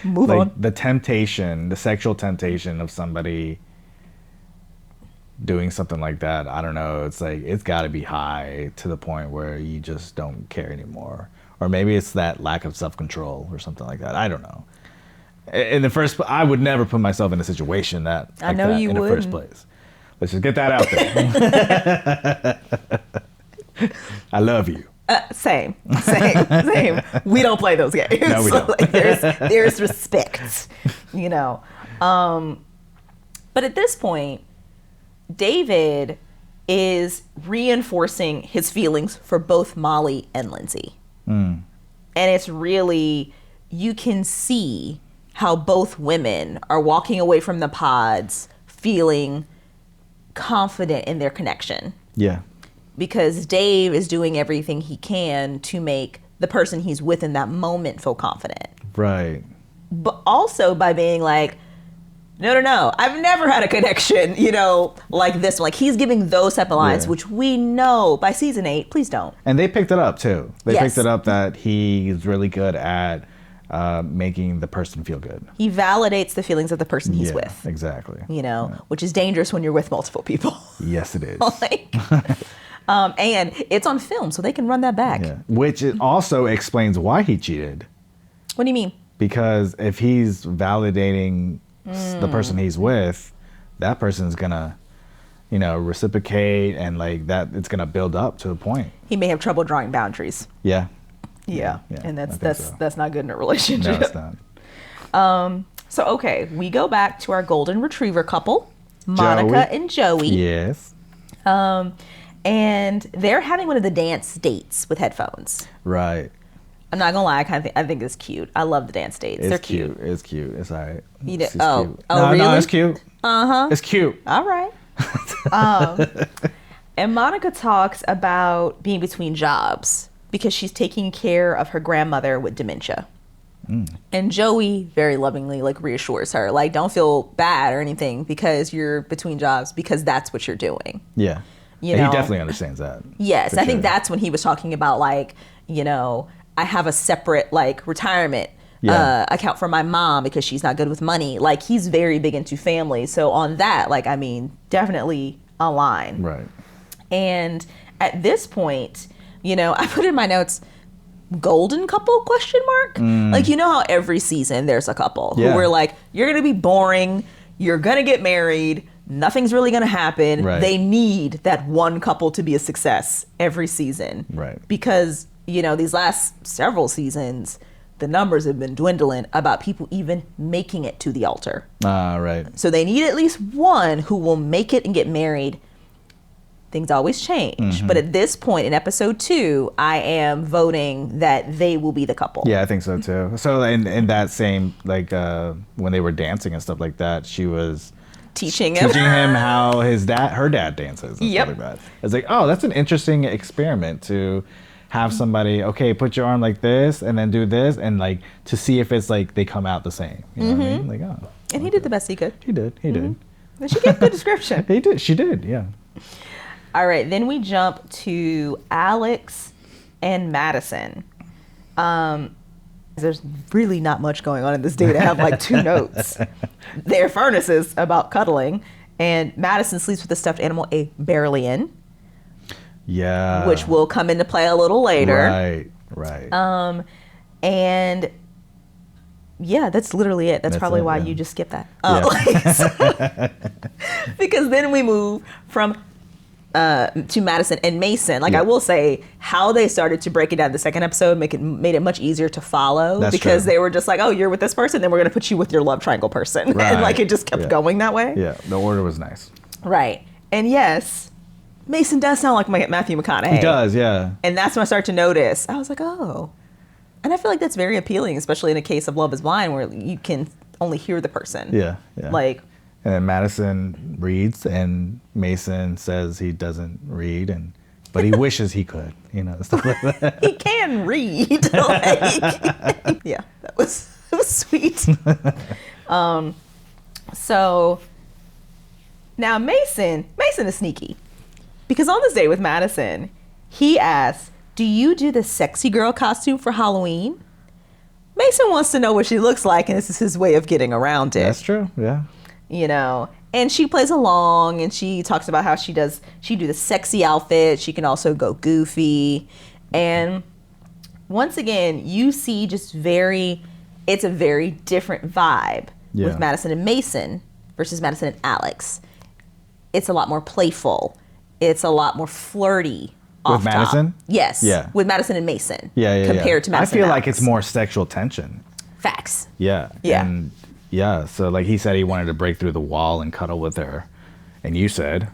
Move Like on. the temptation, the sexual temptation of somebody doing something like that, I don't know. It's like, it's got to be high to the point where you just don't care anymore. Or maybe it's that lack of self-control or something like that. I don't know. In the first, I would never put myself in a situation that I know you in the first wouldn't. place. Let's just get that out there. I love you. Same. We don't play those games. No, we don't. Like, there's respect, you know. But at this point, David is reinforcing his feelings for both Molly and Lindsay. And it's really, you can see how both women are walking away from the pods feeling confident in their connection. Yeah. because Dave is doing everything he can to make the person he's with in that moment feel confident. Right. But also by being like, no, I've never had a connection, like this one. Like, he's giving those type of lines, which we know by season 8, please don't. And they picked it up too. They Yes. picked it up that he's really good at making the person feel good. He validates the feelings of the person he's with. Exactly. Which is dangerous when you're with multiple people. Yes, it is. Like, and it's on film, so they can run that back. Yeah. Which it also explains why he cheated. What do you mean? Because if he's validating the person he's with, that person's gonna, reciprocate, and like that, it's gonna build up to a point. He may have trouble drawing boundaries. Yeah. Yeah. And that's not good in a relationship. No, it's not. So okay, we go back to our golden retriever couple, Monica and Joey. Yes. And they're having one of the dance dates with headphones. Right. I'm not gonna lie, I think it's cute. I love the dance dates. They're cute. It's cute. It's all right. Cute. No, really? No, it's cute. Uh-huh. It's cute. All right. And Monica talks about being between jobs because she's taking care of her grandmother with dementia. And Joey very lovingly reassures her, don't feel bad or anything because you're between jobs, because that's what you're doing. Yeah. He definitely understands that. Yes. I think that's when he was talking about I have a separate retirement account for my mom because she's not good with money. He's very big into family. So on that, definitely align. Right. And at this point, I put in my notes, golden couple ? How every season there's a couple who we're you're going to be boring. You're going to get married. Nothing's really going to happen. Right. They need that one couple to be a success every season. Right. Because, these last several seasons, the numbers have been dwindling about people even making it to the altar. Right. So they need at least one who will make it and get married. Things always change. But at this point in episode 2, I am voting that they will be the couple. Yeah, I think so too. So in that same, when they were dancing and stuff like that, she was teaching him how her dad dances and stuff like that. It's oh, that's an interesting experiment to have somebody, okay, put your arm like this and then do this, and to see if it's they come out the same. You know what I mean? And he did the best he could. He did. And she gave good description. He did. She did. Yeah. All right, then we jump to Alex and Madison. There's really not much going on in this day to have 2 notes. Their furnaces about cuddling, and Madison sleeps with the stuffed animal, a Beryllian. Yeah. Which will come into play a little later. Right. And yeah, that's literally it. That's probably why you just skipped that. Because then we move from to Madison and Mason. I will say, how they started to break it down the second episode made it much easier to follow. That's because true. they were just oh, you're with this person, then we're going to put you with your love triangle person. Right. And it just kept going that way. Yeah, the order was nice. Right. And yes, Mason does sound like Matthew McConaughey. He does, yeah. And that's when I started to notice. I was oh. And I feel that's very appealing, especially in a case of Love is Blind where you can only hear the person. Yeah. And then Madison reads, and Mason says he doesn't read, but he wishes he could, stuff like that. He can read. Yeah, it was sweet. So now Mason is sneaky. Because on this date with Madison, he asks, do you do the sexy girl costume for Halloween? Mason wants to know what she looks like, and this is his way of getting around it. That's true, yeah. And she plays along, and she talks about how she do the sexy outfit. She can also go goofy. And once again, you see it's a very different vibe with Madison and Mason versus Madison and Alex. It's a lot more playful. It's a lot more flirty. With Madison? Yes. Yeah. With Madison and Mason. Yeah. Compared to Madison I feel and like Alex. it's more sexual tension. Facts. Yeah. Yeah. And so he said he wanted to break through the wall and cuddle with her. And you said?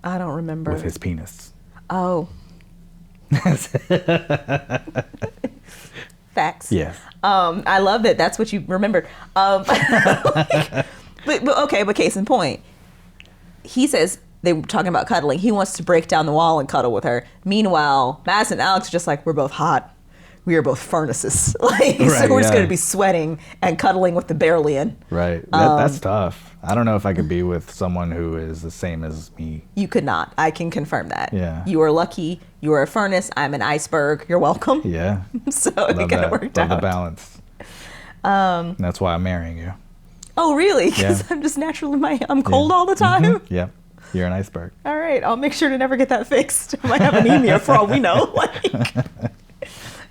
I don't remember. With his penis. Oh. Facts. Yes. I love that. That's what you remembered. But case in point. He says, they were talking about cuddling. He wants to break down the wall and cuddle with her. Meanwhile, Madison and Alex are just like, we're both hot. We are both furnaces. So we're just going to be sweating and cuddling with the barely in. Right. That's tough. I don't know if I could be with someone who is the same as me. You could not. I can confirm that. Yeah. You are lucky. You are a furnace. I'm an iceberg. You're welcome. Yeah. So it kind of worked out. Love the balance. That's why I'm marrying you. Oh, really? Because I'm just naturally I'm cold all the time? Mm-hmm. Yeah. You're an iceberg. All right. I'll make sure to never get that fixed. I might have anemia for all we know.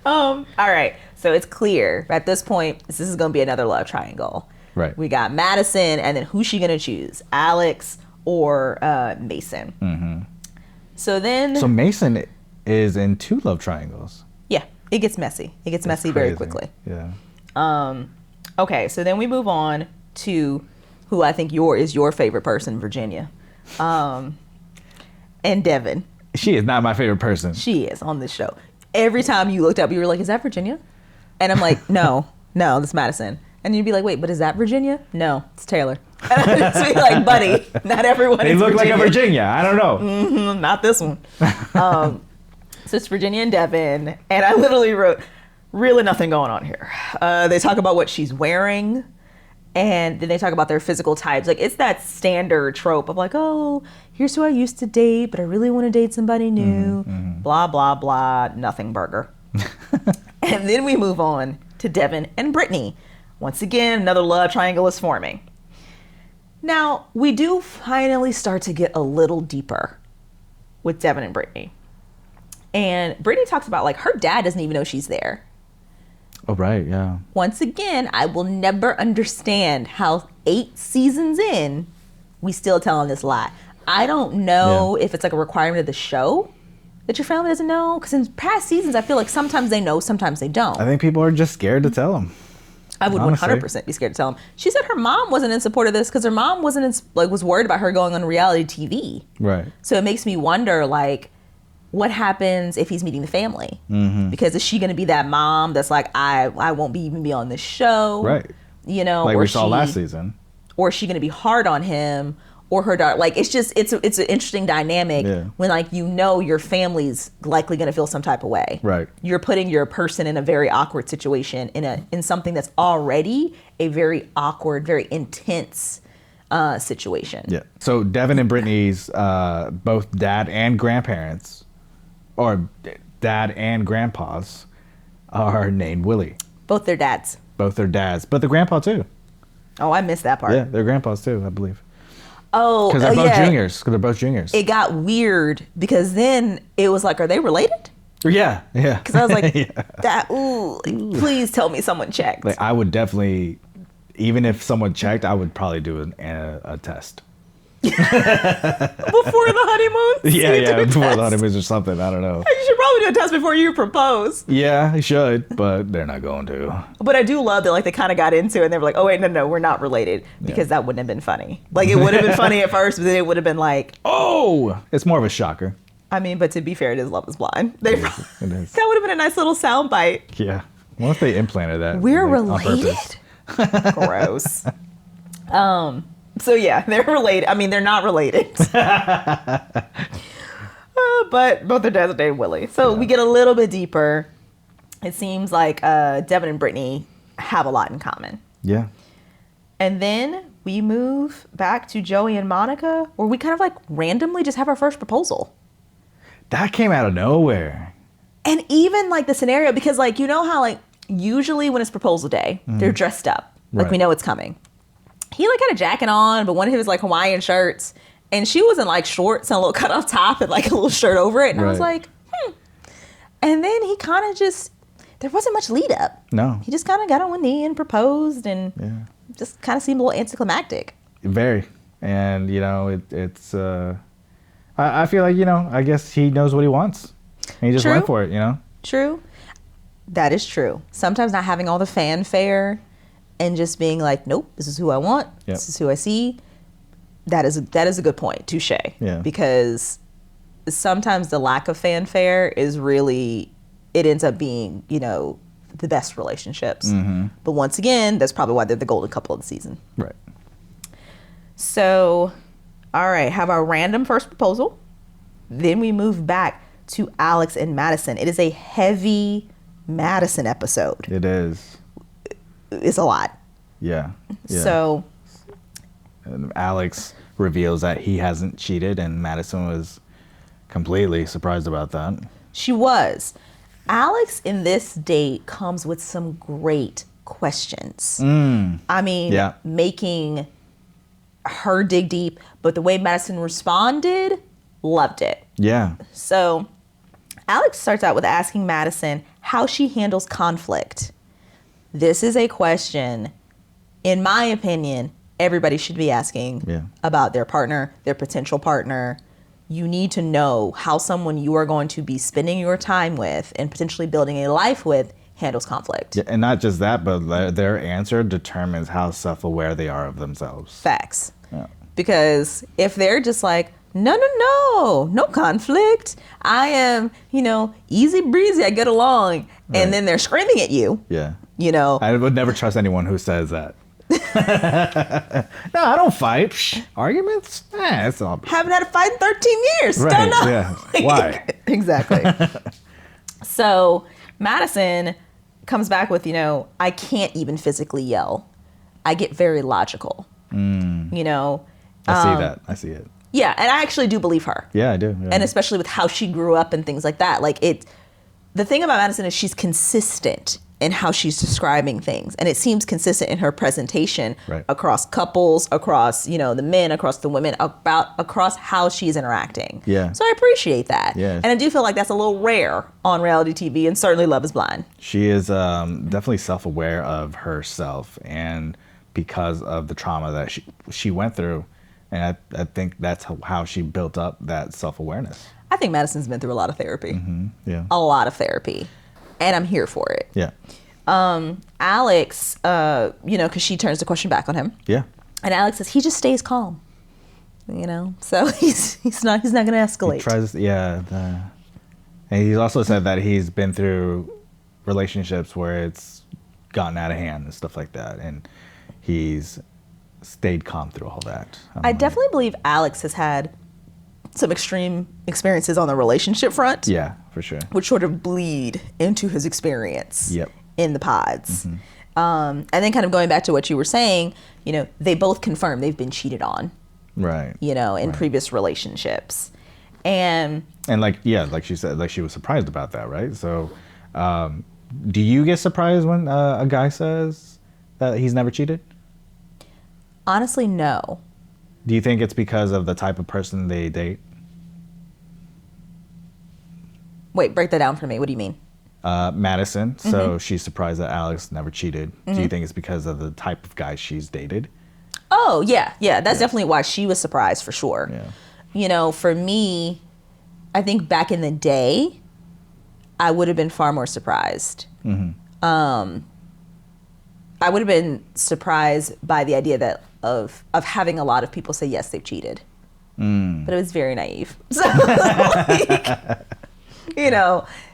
All right. So it's clear at this point, this is going to be another love triangle. Right. We got Madison, and then who's she going to choose? Alex or Mason? Mm-hmm. So Mason is in 2 love triangles. Yeah. It gets messy. It gets messy very quickly. Yeah. Okay. So then we move on to who I think is your favorite person, Virginia. And Devin. She is not my favorite person. She is on this show. Every time you looked up, you were like, is that Virginia? And I'm like, no, that's Madison. And you'd be like, wait, but is that Virginia? No, it's Taylor. And I'd just be like, buddy, not everyone they is look Virginia. like a Virginia. I don't know. Mm-hmm, not this one. So it's Virginia and Devin. And I literally wrote, really nothing going on here. They talk about what she's wearing. And then they talk about their physical types. Like, it's that standard trope of like, oh, here's who I used to date, but I really want to date somebody new. Blah, blah, blah. Nothing burger. And then we move on to Devin and Brittany. Once again, another love triangle is forming. Now, we do finally start to get a little deeper with Devin and Brittany. And Brittany talks about, like, her dad doesn't even know she's there. Oh, right, yeah. Once again, I will never understand how 8 seasons in, we still telling this lie. I don't know if it's like a requirement of the show that your family doesn't know. Because in past seasons, I feel like sometimes they know, sometimes they don't. I think people are just scared to tell them. I would honestly. 100% be scared to tell them. She said her mom wasn't in support of this because her mom was worried about her going on reality TV. Right. So it makes me wonder, like, what happens if he's meeting the family? Mm-hmm. Because is she going to be that mom that's like, I won't even be on this show? Right. You know, like we saw last season. Or is she going to be hard on him or her daughter? Like, it's an interesting dynamic when, like, you know, your family's likely going to feel some type of way. Right. You're putting your person in a very awkward situation in something that's already a very awkward, very intense situation. Yeah. So Devin and Brittany's both dad and grandparents, or dad and grandpas, are named Willie. Both their dads. Both their dads, but the grandpa too. Oh, I missed that part. Yeah, they're grandpas too, I believe. Oh, because they're both juniors. Because they're both juniors. It got weird because then it was like, are they related? Yeah. Because I was like, please tell me someone checked. Like, I would definitely, even if someone checked, I would probably do a test. Before the honeymoon? Yeah, before the honeymoons or something. I don't know. You should probably do a test before you propose. Yeah, you should, but they're not going to. But I do love that, like, they kind of got into it and they were like, oh, wait, no, we're not related. Because that wouldn't have been funny. Like, it would have been funny at first, but then it would have been like, oh! It's more of a shocker. I mean, but to be fair, it is Love is Blind. It is. That would have been a nice little soundbite. Yeah. What if they implanted that? We're related? Gross. So yeah, they're related. I mean, they're not related. But both their dads are named Willie. So we get a little bit deeper. It seems like Devin and Brittany have a lot in common. Yeah. And then we move back to Joey and Monica, where we kind of like randomly just have our first proposal. That came out of nowhere. And even like the scenario, because like, you know how like usually when it's proposal day, they're dressed up. Like we know it's coming. He like had a jacket on, but one of his like Hawaiian shirts, and she was in like shorts and a little cut off top and like a little shirt over it. And I was like, And then he kind of just, there wasn't much lead up. No. He just kind of got on one knee and proposed and just kind of seemed a little anticlimactic. Very. And, you know, it's, I feel like, you know, I guess he knows what he wants. And he just went for it, you know? True. That is true. Sometimes not having all the fanfare and just being like, nope, this is who I want. Yep. This is who I see. That is a good point. Touche. Yeah. Because sometimes the lack of fanfare is really, it ends up being, you know, the best relationships. Mm-hmm. But once again, that's probably why they're the golden couple of the season. Right. So All right, have our random first proposal. Then we move back to Alex and Madison. It is a heavy Madison episode. It is. It's a lot. Yeah. So and Alex reveals that he hasn't cheated, and Madison was completely surprised about that. she was. Alex in this date comes with some great questions. I mean, making her dig deep, but the way Madison responded, loved it. Yeah. So Alex starts out with asking Madison how she handles conflict. This is a question, in my opinion, everybody should be asking about their partner, their potential partner. You need to know how someone you are going to be spending your time with and potentially building a life with handles conflict. Yeah, and not just that, but their answer determines how self-aware they are of themselves. Facts. Yeah. Because if they're just like, no conflict. I am, easy breezy. I get along. Right. And then they're screaming at you. Yeah. I would never trust anyone who says that. No, I don't fight. Arguments? It's all. Haven't had a fight in 13 years. Right. Don't know. Yeah. Why? Exactly. So Madison comes back with, I can't even physically yell. I get very logical. I see that. I see it. Yeah, and I actually do believe her. Yeah, I do. Yeah. And especially with how she grew up and things like that. The thing about Madison is she's consistent in how she's describing things. And it seems consistent in her presentation across couples, across, the men, across the women, across how she's interacting. Yeah. So I appreciate that. Yeah. And I do feel like that's a little rare on reality TV, and certainly Love is Blind. She is definitely self-aware of herself, and because of the trauma that she went through. And I think that's how she built up that self-awareness. I think Madison's been through a lot of therapy. Mm-hmm. Yeah. A lot of therapy. And I'm here for it. Yeah. Alex, because she turns the question back on him. Yeah. And Alex says he just stays calm. So he's not going to escalate. He tries, and he's also said that he's been through relationships where it's gotten out of hand and stuff like that, and he's stayed calm through all that. I definitely believe Alex has had some extreme experiences on the relationship front. Yeah, for sure. Which sort of bleed into his experience in the pods. Mm-hmm. And then kind of going back to what you were saying, they both confirm they've been cheated on. Right. In previous relationships. And like she said, like she was surprised about that, right? So do you get surprised when a guy says that he's never cheated? Honestly, no. Do you think it's because of the type of person they date? Wait, break that down for me. What do you mean? Madison. Mm-hmm. So she's surprised that Alex never cheated. Mm-hmm. Do you think it's because of the type of guy she's dated? Oh, yeah. Yeah, that's definitely why she was surprised, for sure. Yeah. For me, I think back in the day, I would have been far more surprised. Mm-hmm. I would have been surprised by the idea of having a lot of people say, yes, they've cheated. But it was very naive. So,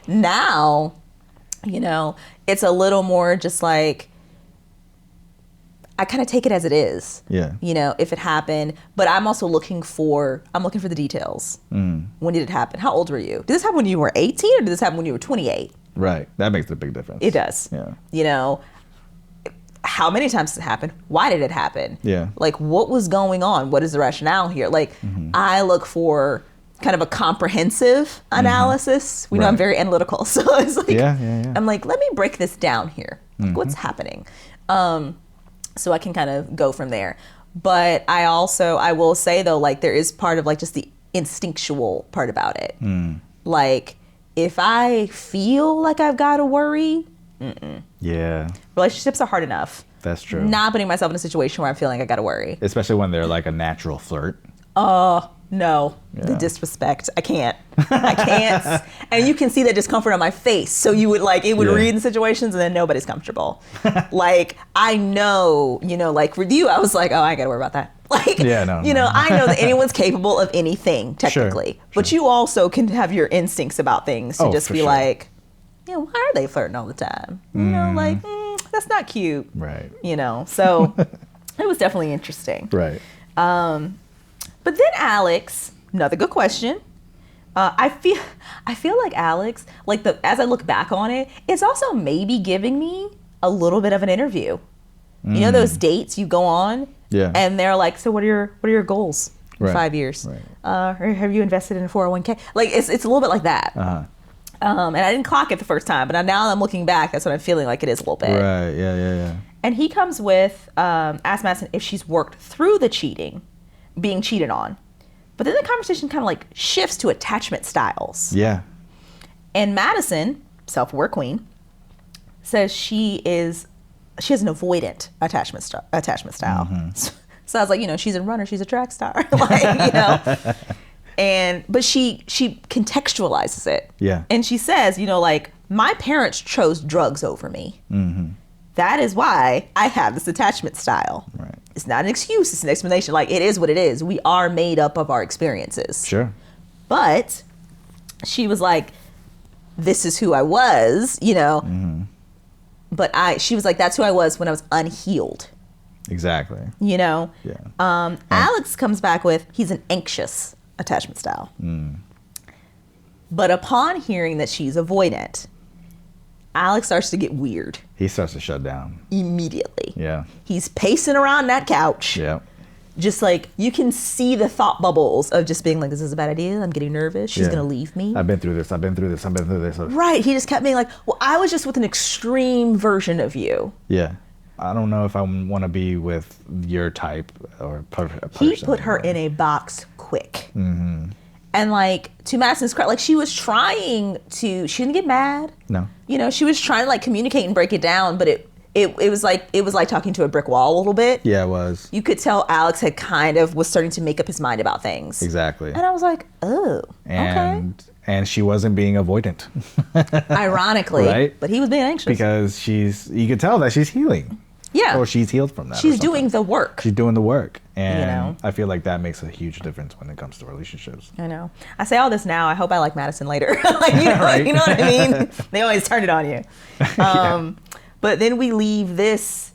now, it's a little more just like, I kind of take it as it is. Yeah. If it happened, but I'm also looking for the details. When did it happen? How old were you? Did this happen when you were 18 or did this happen when you were 28? Right. That makes a big difference. It does. Yeah. How many times did it happen? Why did it happen? Yeah. Like, what was going on? What is the rationale here? Like, I look for kind of a comprehensive analysis. We know I'm very analytical. So it's like, I'm like, let me break this down here. Like, what's happening? So I can kind of go from there. But I will say though, like, there is part of like just the instinctual part about it. Like, if I feel like I've got to worry, yeah, relationships are hard enough. That's true. Not putting myself in a situation where I'm feeling like I got to worry. Especially when they're like a natural flirt. No, the disrespect. I can't. And you can see the discomfort on my face. So you would read in situations and then nobody's comfortable. Like, I know, like with you, I was like, oh, I ain't got to worry about that. Like, I know that anyone's capable of anything technically, sure. But you also can have your instincts about things to just be like, why are they flirting all the time? That's not cute. Right. So it was definitely interesting. Right. But then Alex, another good question. I feel like Alex, like as I look back on it, it's also maybe giving me a little bit of an interview. You know those dates you go on, and they're like, "So what are your goals in 5 years? Or have you invested in a 401k?" Like it's a little bit like that. And I didn't clock it the first time, but now I'm looking back, that's what I'm feeling like it is a little bit. Right. Yeah. And he comes with ask Madison if she's worked through the cheating, being cheated on. But then the conversation kind of like shifts to attachment styles. Yeah. And Madison, self-aware queen, says she has an avoidant attachment style. So I was like, she's a runner, she's a track star, but she contextualizes it. Yeah. And she says, like, my parents chose drugs over me. That is why I have this attachment style. Right. It's not an excuse, it's an explanation. Like, it is what it is. We are made up of our experiences. Sure. But she was like, this is who I was, But she was like, that's who I was when I was unhealed. Exactly. Yeah. Alex comes back with, he's an anxious attachment style. But upon hearing that she's avoidant, Alex starts to get weird. He starts to shut down. Immediately. Yeah. He's pacing around that couch. Yeah. Just like, you can see the thought bubbles of just being like, this is a bad idea. I'm getting nervous. She's going to leave me. I've been through this. Right. He just kept being like, well, I was just with an extreme version of you. Yeah. I don't know if I want to be with your type or person. He put her in a box quick. And like, to Madison's credit, like, she didn't get mad. No. She was trying to like communicate and break it down, but it was like talking to a brick wall a little bit. Yeah, it was. You could tell Alex had was starting to make up his mind about things. Exactly. And I was like, oh, okay. And she wasn't being avoidant. Ironically. Right? But he was being anxious. Because you could tell that she's healing. Yeah. Or she's healed from that. She's doing the work. She's doing the work. And I feel like that makes a huge difference when it comes to relationships. I know. I say all this now. I hope I like Madison later. Like, Right. You know what I mean? They always turn it on you. But then we leave this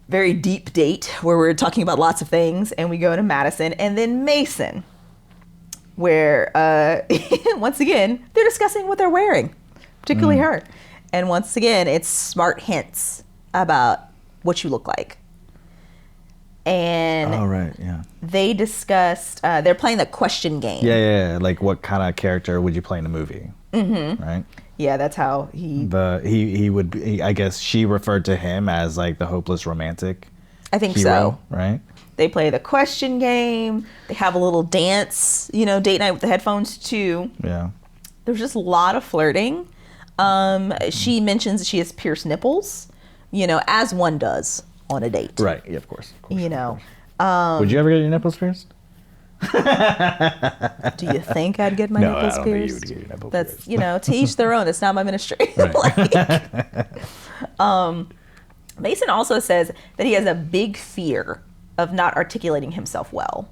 very deep date where we're talking about lots of things, and we go to Madison and then Mason, where once again, they're discussing what they're wearing, particularly her. And once again, it's smart hints about what you look like. And they discussed, they're playing the question game. Yeah. Like, what kind of character would you play in a movie? Right? Yeah, that's how he would be, I guess she referred to him as like the hopeless romantic. I think hero, so. Right? They play the question game. They have a little dance, date night with the headphones too. Yeah. There's just a lot of flirting. She mentions she has pierced nipples, as one does on a date. Right. Yeah, of course. Would you ever get your nipples pierced? Do you think I'd get my nipples pierced? No, I don't think you would get your nipples pierced. That's, to each their own. It's not my ministry. Right. Mason also says that he has a big fear of not articulating himself well,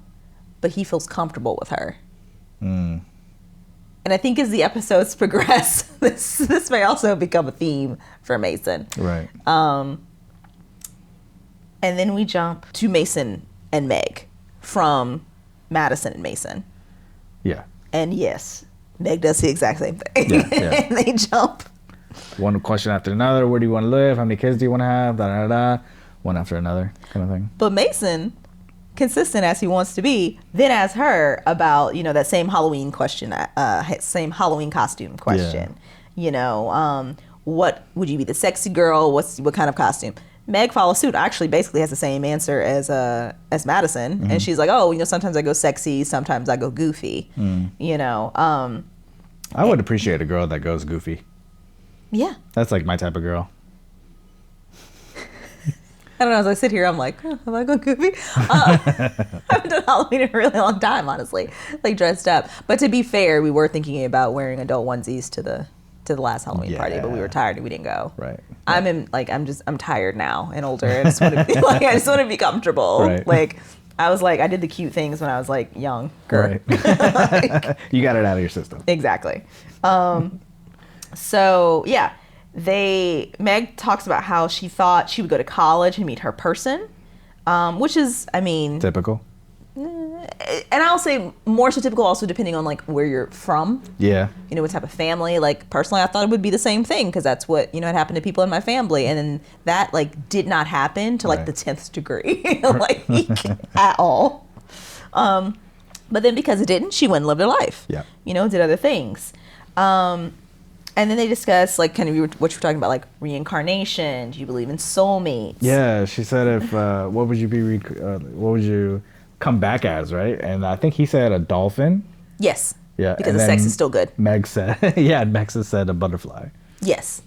but he feels comfortable with her. And I think as the episodes progress, this may also become a theme for Mason. Right. And then we jump to Mason and Meg from Madison and Mason. Yeah. And yes, Meg does the exact same thing. Yeah. And they jump. One question after another. Where do you want to live? How many kids do you want to have? Da, da, da. One after another kind of thing. But Mason, consistent as he wants to be, then asks her about, that same Halloween question, same Halloween costume question. What would you be, the sexy girl? What kind of costume? Meg follows suit. Actually, basically has the same answer as Madison, and she's like, "Oh, sometimes I go sexy, sometimes I go goofy." I would appreciate a girl that goes goofy. Yeah, that's like my type of girl. I don't know. As I sit here, I'm like, am I going goofy? I haven't done Halloween in a really long time, honestly. Like dressed up. But to be fair, we were thinking about wearing adult onesies to the last Halloween party, but we were tired and we didn't go. Right. I'm tired now and older. I just want to be I just want to be comfortable. Right. Like I did the cute things when I was like young. Right. You got it out of your system. Exactly. So yeah, Meg talks about how she thought she would go to college and meet her person, which is, typical. And I'll say more so typical also depending on like where you're from. Yeah. You know, what type of family. Like personally, I thought it would be the same thing because that's what, you know, had happened to people in my family. And then that like did not happen to like the 10th degree, like at all. But then because it didn't, she went and lived her life. Yeah. You know, did other things. And then they discuss like kind of what you were talking about, like reincarnation. Do you believe in soulmates? Yeah, she said if what would you come back as, right? And I think he said a dolphin. Yes. Yeah. Because the sex is still good. Meg said, yeah, Meg said a butterfly. Yes.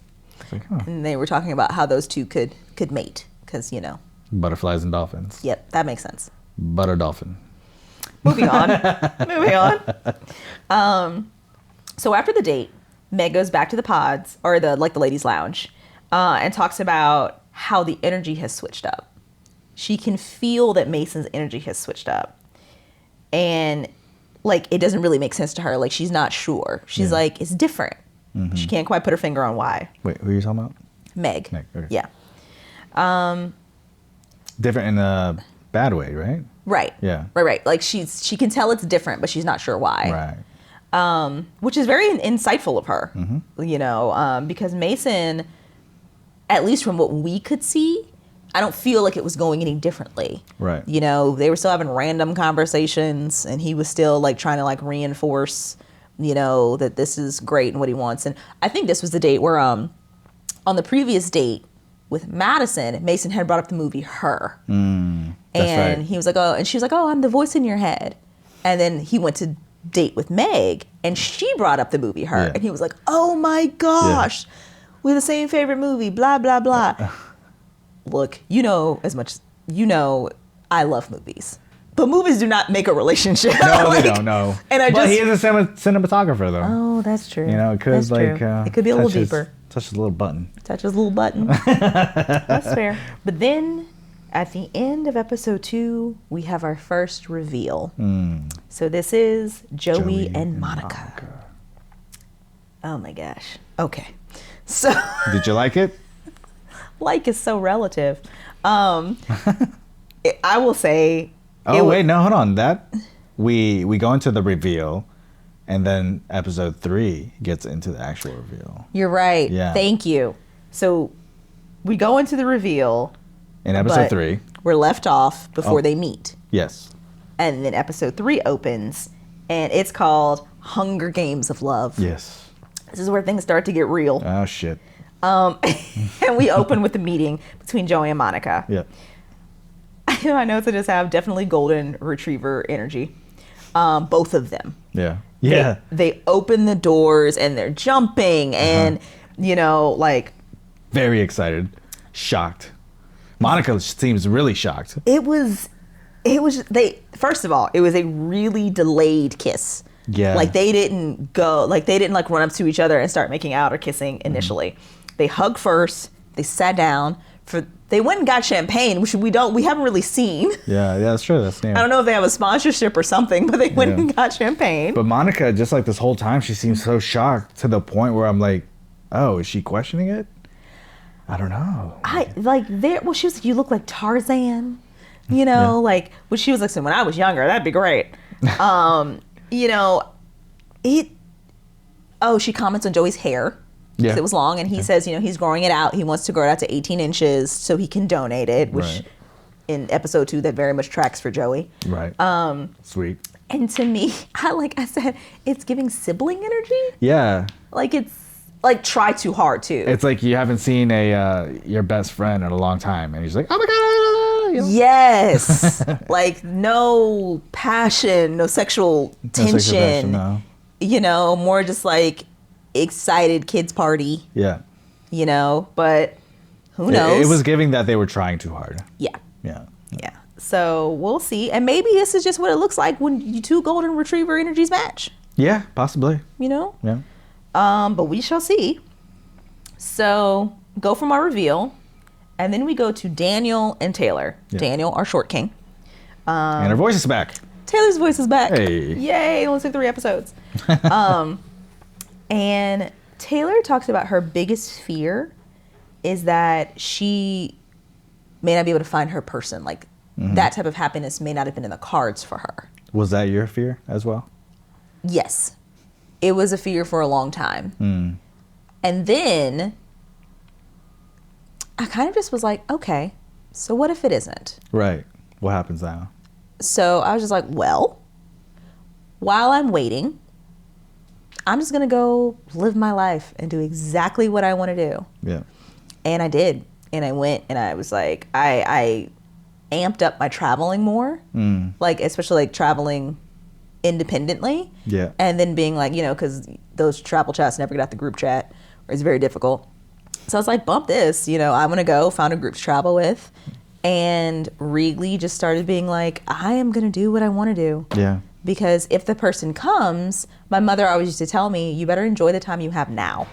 Like, huh. And they were talking about how those two could mate because, you know. Butterflies and dolphins. Yep, that makes sense. Butter dolphin. Moving on. Moving on. So after the date, Meg goes back to the pods or the ladies' lounge and talks about how the energy has switched up. She can feel that Mason's energy has switched up. And like it doesn't really make sense to her. Like she's not sure. She's like, it's different. Mm-hmm. She can't quite put her finger on why. Wait, who are you talking about? Meg. Meg, okay. Yeah. Different in a bad way, right? Right. Yeah. Right. Like she can tell it's different, but she's not sure why. Right. Which is very insightful of her, you know, because Mason, at least from what we could see, I don't feel like it was going any differently. Right. You know, they were still having random conversations and he was still like trying to like reinforce, you know, that this is great and what he wants. And I think this was the date where on the previous date with Madison, Mason had brought up the movie Her. That's and right. he was like, oh, and she was like, oh, I'm the voice in your head. And then he went to date with Meg and she brought up the movie Her. Yeah. And he was like, oh my gosh, we're the same favorite movie, blah, blah, blah. Look, you know, as much as you know, I love movies. But movies do not make a relationship. No, like, they don't, no. And but he is a cinematographer, though. Oh, that's true. You know, it could it could be a little deeper. Touch a little button. Touch his little button. That's fair. But then at the end of episode 2, we have our first reveal. So this is Joey and Monica. Oh my gosh. Okay. So did you like it? Like is so relative. I will say. Oh wait, no, hold on. That we go into the reveal, and then episode 3 gets into the actual reveal. You're right. Yeah. Thank you. So we go into the reveal. In episode 3, we're left off before they meet. Yes. And then episode 3 opens, and it's called Hunger Games of Love. Yes. This is where things start to get real. Oh shit. And we open with the meeting between Joey and Monica. Yeah. I know to just have definitely golden retriever energy. Both of them. Yeah. Yeah. They open the doors and they're jumping and, you know, like. Very excited. Shocked. Monica seems really shocked. First of all, it was a really delayed kiss. Yeah. Like they didn't run up to each other and start making out or kissing initially. They hugged first. They sat down. They went and got champagne, which we haven't really seen. Yeah, that's true. That's new. I don't know if they have a sponsorship or something, but they went and got champagne. But Monica, just like this whole time, she seems so shocked to the point where I'm like, oh, is she questioning it? I don't know. She was like, you look like Tarzan, you know, like when she was like, so when I was younger, that'd be great. You know, she comments on Joey's hair. Because it was long, and he says, you know, he's growing it out. He wants to grow it out to 18 inches so he can donate it, which in episode 2, that very much tracks for Joey. Right. Sweet. And to me, I said, it's giving sibling energy. Yeah. Like it's like try too hard too. It's like you haven't seen your best friend in a long time, and he's like, oh my god. You know? Yes. Like no passion, no sexual tension. No. You know, more just like excited kids party. Yeah. You know, but who knows? It was giving that they were trying too hard. Yeah. Yeah. Yeah. So we'll see. And maybe this is just what it looks like when you two golden retriever energies match. Yeah, possibly. You know? Yeah. But we shall see. So go from our reveal. And then we go to Daniel and Taylor. Yeah. Daniel, our short king. And her voice is back. Taylor's voice is back. Hey. Yay. It only took 3 episodes. And Taylor talks about her biggest fear is that she may not be able to find her person, like that type of happiness may not have been in the cards for her. Was that your fear as well? Yes. It was a fear for a long time. And then I kind of just was like, okay, so what if it isn't? Right. What happens now? So I was just like, well, while I'm waiting, I'm just going to go live my life and do exactly what I want to do. Yeah. And I did. And I went and I was like, I amped up my traveling more, like especially like traveling independently. Yeah. And then being like, you know, because those travel chats never get out the group chat, or it's very difficult. So I was like, bump this, you know, I'm going to go, found a group to travel with, and really just started being like, I am going to do what I want to do. Yeah. Because if the person comes, my mother always used to tell me, you better enjoy the time you have now.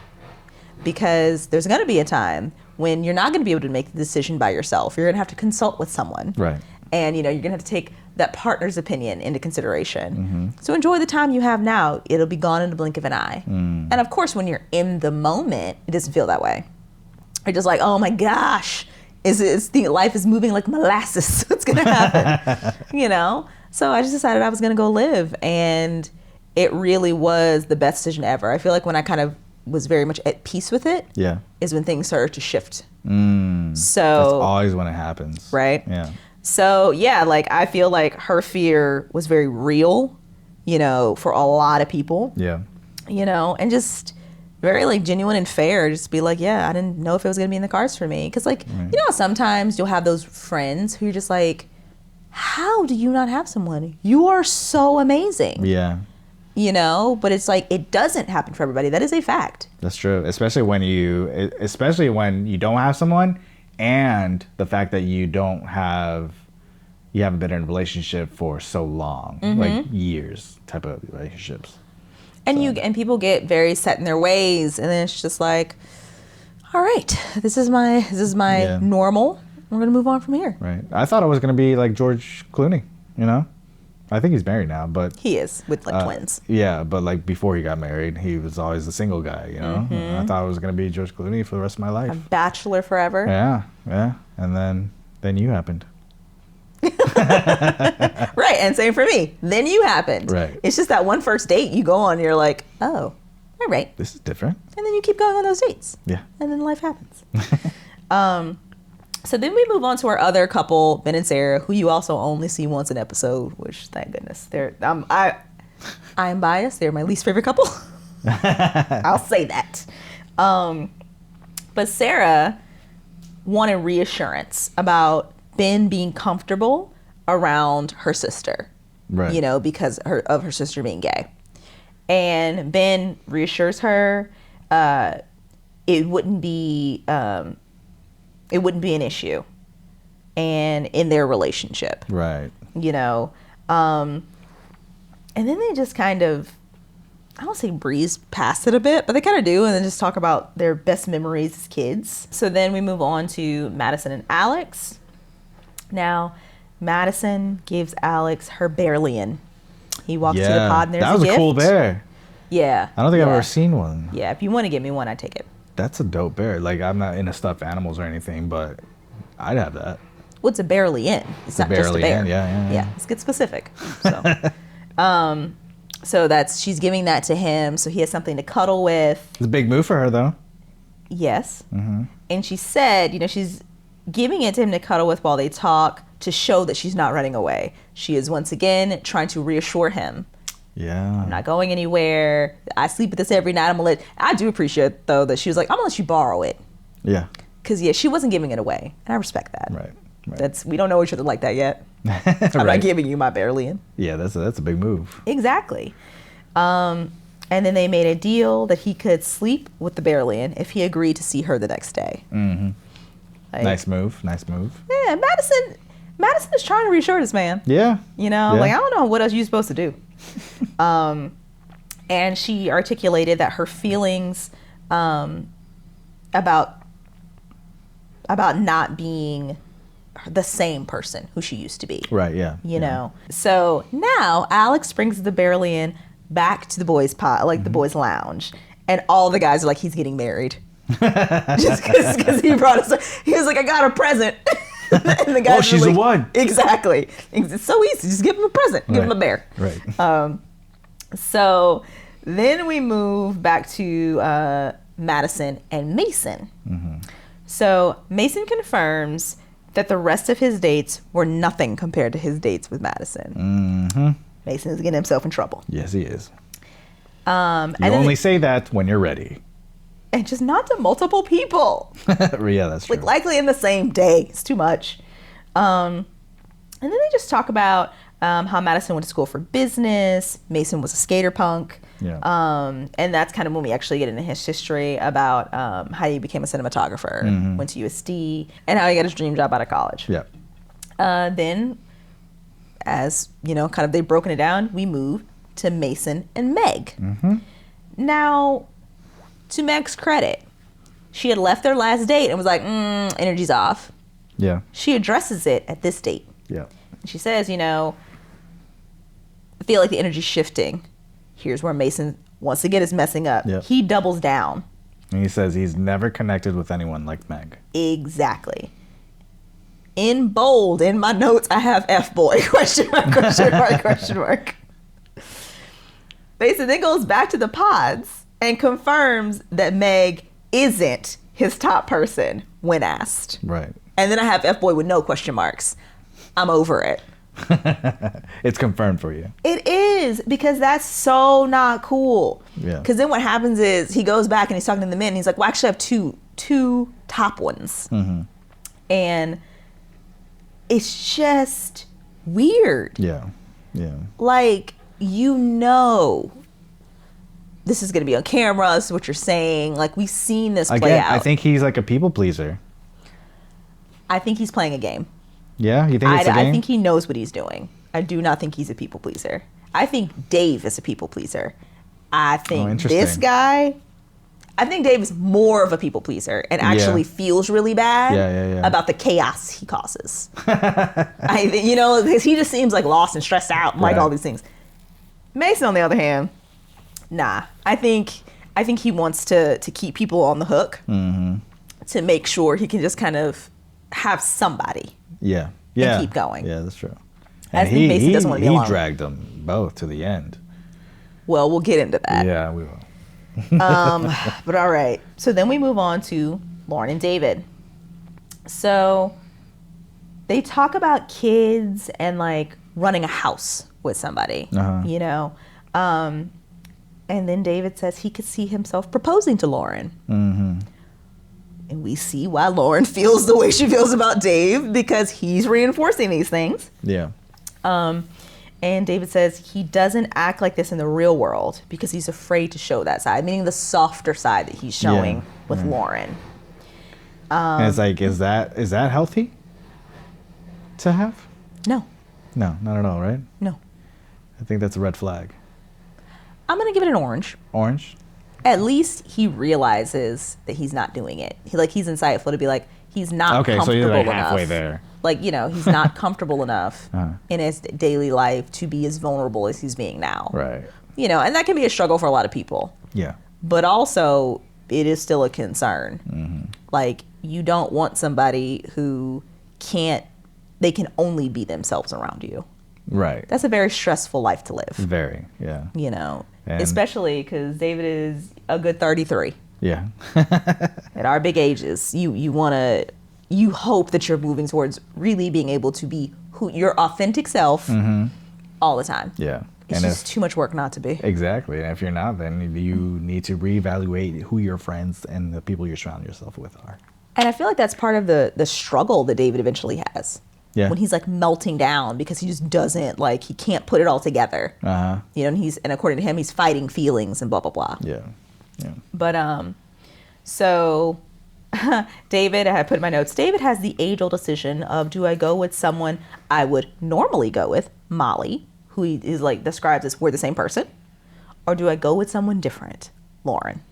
Because there's going to be a time when you're not going to be able to make the decision by yourself. You're going to have to consult with someone. Right. And, you know, you're going to have to take that partner's opinion into consideration. So enjoy the time you have now. It'll be gone in the blink of an eye. And of course, when you're in the moment, it doesn't feel that way. You're just like, oh my gosh, life is moving like molasses. What's going to happen? You know? So I just decided I was going to go live. And it really was the best decision ever. I feel like when I kind of was very much at peace with it, is when things started to shift. So that's always when it happens. Right? Yeah. So yeah, like I feel like her fear was very real, you know, for a lot of people. Yeah. You know, and just very like genuine and fair. Just be like, yeah, I didn't know if it was gonna be in the cards for me. Cause like, you know, sometimes you'll have those friends who you're just like, how do you not have someone? You are so amazing. Yeah. You know, but it's like, it doesn't happen for everybody. That is a fact. That's true. Especially when you don't have someone, and the fact that you haven't been in a relationship for so long, like years type of relationships. And and people get very set in their ways, and then it's just like, all right, this is my normal. We're gonna move on from here. Right. I thought it was gonna be like George Clooney, you know? I think he's married now, but he is with like twins. Yeah, but like before he got married, he was always the single guy, you know. And I thought it was gonna be George Clooney for the rest of my life. A bachelor forever. Yeah, and then you happened. Right, and same for me. Then you happened. Right. It's just that one first date you go on, and you're like, oh, all right. This is different. And then you keep going on those dates. Yeah. And then life happens. So then we move on to our other couple, Ben and Sarah, who you also only see once an episode, which thank goodness. I am biased. They're my least favorite couple. I'll say that. But Sarah wanted reassurance about Ben being comfortable around her sister. Right. You know, because of her sister being gay. And Ben reassures her it wouldn't be an issue and in their relationship. Right. You know, and then they just kind of, I don't say breeze past it a bit, but they kind of do, and then just talk about their best memories as kids. So then we move on to Madison and Alex. Now, Madison gives Alex her bear lion. He walks to the pod and there's a gift. That was a cool bear. Yeah. I don't think I've ever seen one. Yeah, if you want to give me one, I'd take it. That's a dope bear. Like, I'm not into stuffed animals or anything, but I'd have that. Well, it's a bear-lion. It's not just a bear. Yeah, let's get specific. So, so she's giving that to him, so he has something to cuddle with. It's a big move for her, though. Yes. And she said, you know, she's giving it to him to cuddle with while they talk to show that she's not running away. She is once again trying to reassure him. Yeah. I'm not going anywhere. I sleep with this every night. I do appreciate, though, that she was like, I'm going to let you borrow it. Yeah. Because, she wasn't giving it away. And I respect that. Right. We don't know each other like that yet. I'm not giving you my bear-lion. Yeah, that's a big move. Exactly. And then they made a deal that he could sleep with the bear-lion if he agreed to see her the next day. Like, nice move. Yeah, Madison is trying to reassure this man. Yeah. You know, like, I don't know what else you're supposed to do. And she articulated that her feelings about not being the same person who she used to be. Right, yeah. You know. So now Alex brings the bear-lion back to the boys' pod, like the boys' lounge. And all the guys are like, he's getting married. Just because he brought us. He was like, I got a present. And the guys she's were like, the one. Exactly. It's so easy. Just give him a present. Give him a bear. Right. So then we move back to Madison and Mason. So Mason confirms that the rest of his dates were nothing compared to his dates with Madison. Mason is getting himself in trouble. Yes, he is. You only say that when you're ready. And just not to multiple people. Yeah, that's true. Like likely in the same day. It's too much. And then they just talk about how Madison went to school for business. Mason was a skater punk. Yeah. And that's kind of when we actually get into his history about how he became a cinematographer, went to USD, and how he got his dream job out of college. Yeah. Then, as you know, kind of they've broken it down, we move to Mason and Meg. Now, to Meg's credit, she had left their last date and was like, energy's off. Yeah. She addresses it at this date. Yeah. She says, I feel like the energy's shifting. Here's where Mason, once again, is messing up. Yep. He doubles down. And he says he's never connected with anyone like Meg. Exactly. In bold, in my notes, I have F-boy, question mark, question mark, question mark. Mason then goes back to the pods and confirms that Meg isn't his top person when asked. Right. And then I have F-boy with no question marks. I'm over it. It's confirmed for you. It is, because that's so not cool. Yeah. Because then what happens is he goes back and he's talking to the men. And he's like, well, actually I have two top ones. And it's just weird. Yeah. Yeah. Like, this is going to be on camera. This is what you're saying. Like, we've seen this play out. I think he's like a people pleaser. I think he's playing a game. Yeah? You think it's a game? I think he knows what he's doing. I do not think he's a people pleaser. I think Dave is a people pleaser. I think this guy, I think Dave is more of a people pleaser and actually feels really bad about the chaos he causes. Because he just seems like lost and stressed out and like all these things. Mason, on the other hand, nah. I think he wants to keep people on the hook to make sure he can just kind of have somebody. Yeah. And keep going. Yeah, that's true. And I think Mason doesn't want to be alone. He dragged them both to the end. Well, we'll get into that. Yeah, we will. But all right. So then we move on to Lauren and David. So they talk about kids and like running a house with somebody, and then David says he could see himself proposing to Lauren. And we see why Lauren feels the way she feels about Dave, because he's reinforcing these things. Yeah. And David says he doesn't act like this in the real world because he's afraid to show that side, meaning the softer side that he's showing with Lauren. And it's like, is that healthy to have? No. No, not at all, right? No. I think that's a red flag. I'm going to give it an orange. Orange? At least he realizes that he's not doing it. He's insightful to be like, he's not comfortable so you're like enough. halfway there. Like, he's not comfortable enough in his daily life to be as vulnerable as he's being now. Right. And that can be a struggle for a lot of people. Yeah. But also, it is still a concern. Like, you don't want somebody who they can only be themselves around you. Right. That's a very stressful life to live. Very, yeah. And especially because David is a good 33. Yeah. At our big ages, you hope that you're moving towards really being able to be your authentic self all the time. Yeah. It's just too much work not to be. Exactly. And if you're not, then you need to reevaluate who your friends and the people you're surrounding yourself with are. And I feel like that's part of the struggle that David eventually has. Yeah. When he's like melting down because he just doesn't, like, he can't put it all together. And according to him, he's fighting feelings and blah, blah, blah. Yeah. Yeah. But, so David, I had put in my notes, David has the age-old decision of, do I go with someone I would normally go with, Molly, who he is like describes as we're the same person, or do I go with someone different, Lauren?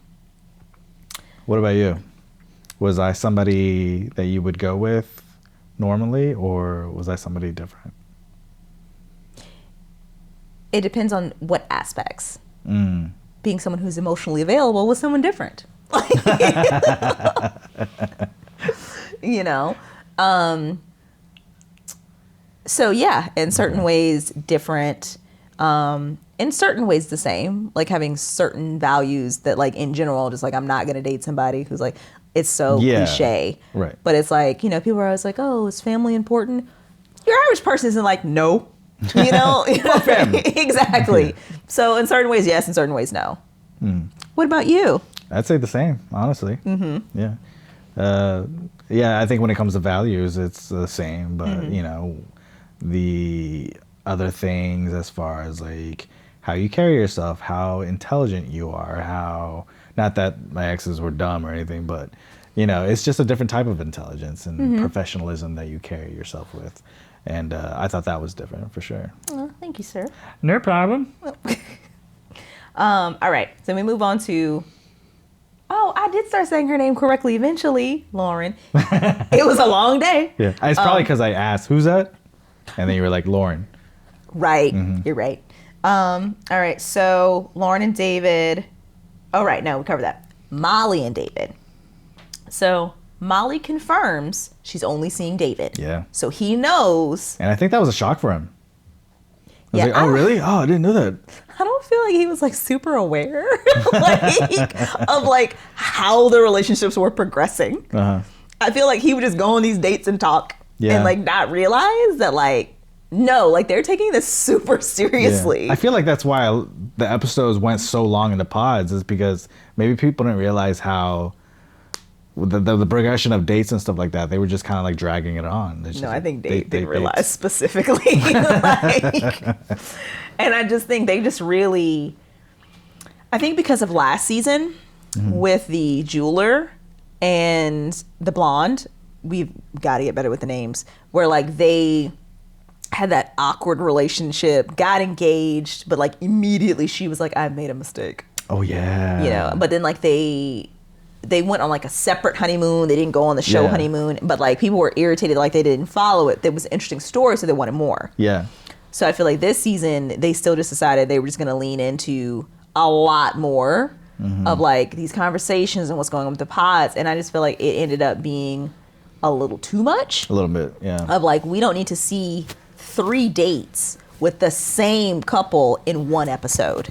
What about you? Was I somebody that you would go with normally, or was I somebody different? It depends on what aspects. Being someone who's emotionally available was someone different. So yeah, in certain ways different, in certain ways the same, like having certain values that like in general, just like I'm not going to date somebody who's like, it's so cliche. Right. But it's like, you know, people are always like, oh, is family important? Your average person isn't like, no, you know? Family. Exactly. So in certain ways, yes, in certain ways, no. What about you? I'd say the same, honestly. Yeah. Yeah, I think when it comes to values, it's the same. But, you know, the other things as far as like how you carry yourself, how intelligent you are, how, not that my exes were dumb or anything, but, you know, it's just a different type of intelligence and professionalism that you carry yourself with. And I thought that was different for sure. Oh, thank you, sir. No problem. All right, so we move on to, oh, I did start saying her name correctly eventually, Lauren. It was a long day. Yeah, it's probably because I asked, who's that? And then you were like, Lauren. Right, you're right. All right, so Lauren and David. Oh, right, no, we covered that. Molly and David. So Molly confirms she's only seeing David. Yeah. So he knows. And I think that was a shock for him. I was Yeah, like, oh, really? Oh, I didn't know that. I don't feel like he was like super aware like, of like how the relationships were progressing. Uh-huh. I feel like he would just go on these dates and talk and like not realize that like, no, like they're taking this super seriously. Yeah. I feel like that's why the episodes went so long in the pods, is because maybe people didn't realize how the progression of dates and stuff like that, they were just kind of like dragging it on. No, I think they didn't realize specifically. Like, and I just think they just really, I think because of last season with the jeweler and the blonde, we've got to get better with the names, where like they had that awkward relationship, got engaged, but like immediately she was like, I made a mistake. Oh yeah. You know, but then like they went on like a separate honeymoon. They didn't go on the show honeymoon, but like people were irritated, like they didn't follow it. There was an interesting story, so they wanted more. Yeah. So I feel like this season, they still just decided they were just going to lean into a lot more of like these conversations and what's going on with the pods. And I just feel like it ended up being a little too much. A little bit, yeah. Of like, we don't need to see 3 dates with the same couple in one episode.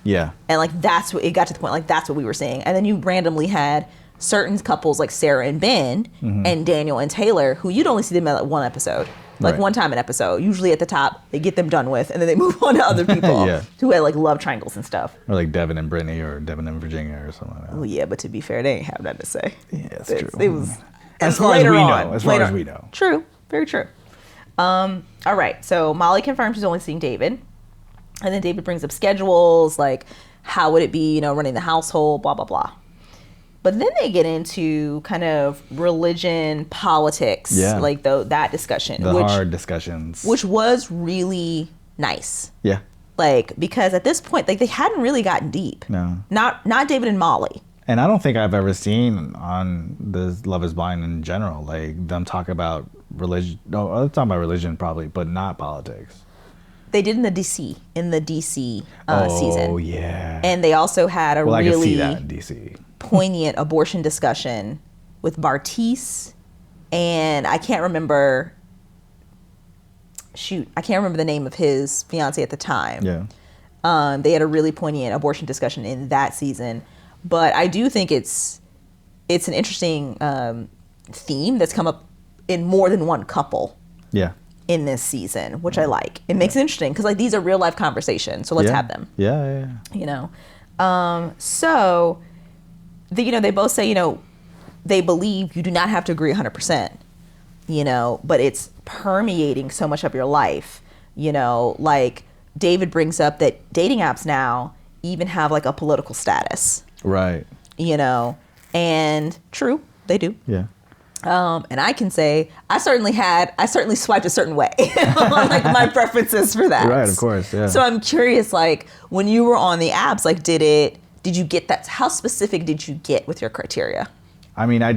Yeah. And like that's what it got to the point, like that's what we were saying. And then you randomly had certain couples like Sarah and Ben and Daniel and Taylor, who you'd only see them at like one episode, like one time an episode. Usually at the top, they get them done with, and then they move on to other people who had like love triangles and stuff. Or like Devin and Brittany, or Devin and Virginia, or something like that. Oh yeah, but to be fair, they ain't have nothing to say. Yeah, that's true. It was as far as we know. As far as we know. True, very true. All right, so Molly confirms she's only seeing David. And then David brings up schedules, like how would it be, you know, running the household, blah, blah, blah. But then they get into kind of religion, politics, like that discussion. The hard discussions. Which was really nice. Yeah. Like, because at this point, like they hadn't really gotten deep. No. Not David and Molly. And I don't think I've ever seen on the Love is Blind in general, like them talk about religion. No, they're talking about religion probably, but not politics. They did in the DC season. Oh yeah. And they also had a I can see really that in DC. poignant abortion discussion with Bartice, and I can't remember the name of his fiance at the time. Yeah. They had a really poignant abortion discussion in that season, but I do think it's an interesting theme that's come up in more than one couple. Yeah. In this season, which I like. It makes it interesting because like these are real life conversations, so let's have them. Yeah. You know, so they both say, you know, they believe you do not have to agree 100%, you know, but it's permeating so much of your life. You know, like David brings up that dating apps now even have like a political status. Right. You know, and true, they do. Yeah. And I can say I certainly swiped a certain way, like my preferences for that. Right, of course, yeah. So I'm curious, like when you were on the apps, like did you get that? How specific did you get with your criteria? I mean, I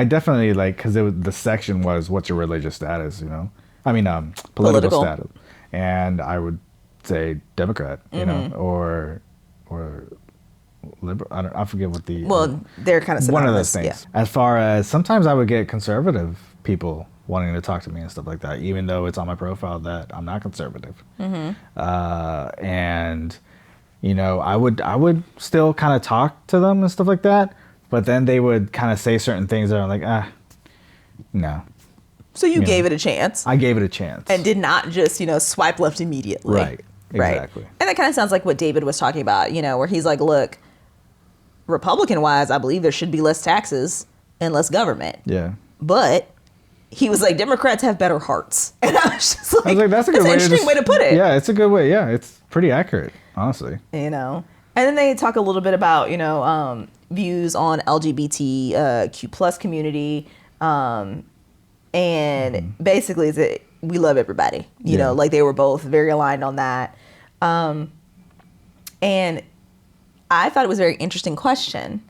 definitely like, because the section was what's your religious status, you know? I mean, political status, and I would say Democrat, you know, or liberal. I forget what they're kind of one of those things. Yeah. As far as sometimes I would get conservative people wanting to talk to me and stuff like that, even though it's on my profile that I'm not conservative. And you know, I would still kind of talk to them and stuff like that, but then they would kind of say certain things that are like, no. So you gave it a chance. I gave it a chance. And did not just, swipe left immediately. Right. Exactly. Right. And that kind of sounds like what David was talking about, where he's like, look, Republican-wise, I believe there should be less taxes and less government. Yeah. But he was like, Democrats have better hearts. And I was just like, that's a good good an interesting way to put it. Yeah, it's a good way. Yeah, it's pretty accurate, honestly. And then they talk a little bit about, views on LGBTQ plus community. And basically, it's that we love everybody. You know, like they were both very aligned on that. And I thought it was a very interesting question.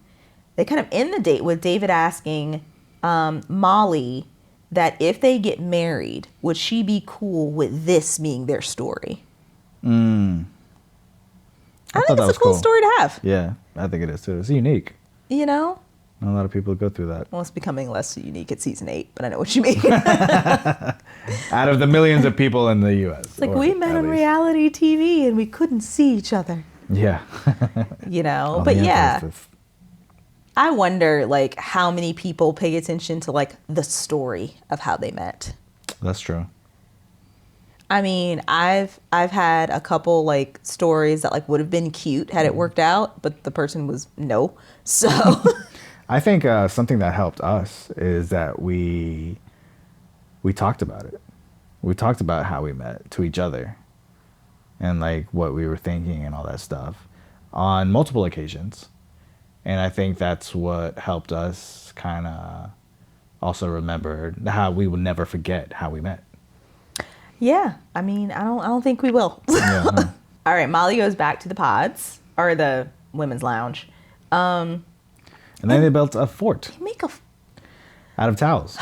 They kind of end the date with David asking Molly that if they get married, would she be cool with this being their story? I think it's a cool story to have. Yeah, I think it is too. It's unique. Not a lot of people go through that. Well, it's becoming less unique at season 8, but I know what you mean. Out of the millions of people in the U.S. It's like we met on reality TV and we couldn't see each other. Yeah. But yeah. I wonder, like, how many people pay attention to, like, the story of how they met. That's true. I mean, I've had a couple, like, stories that, like, would have been cute had it worked out, but the person was no. So... I think something that helped us is that we talked about it. We talked about how we met to each other and like what we were thinking and all that stuff on multiple occasions. And I think that's what helped us kind of also remember how we will never forget how we met. Yeah, I mean, I don't think we will. Yeah, no. All right, Molly goes back to the pods or the women's lounge. And then they built a fort. Out of towels.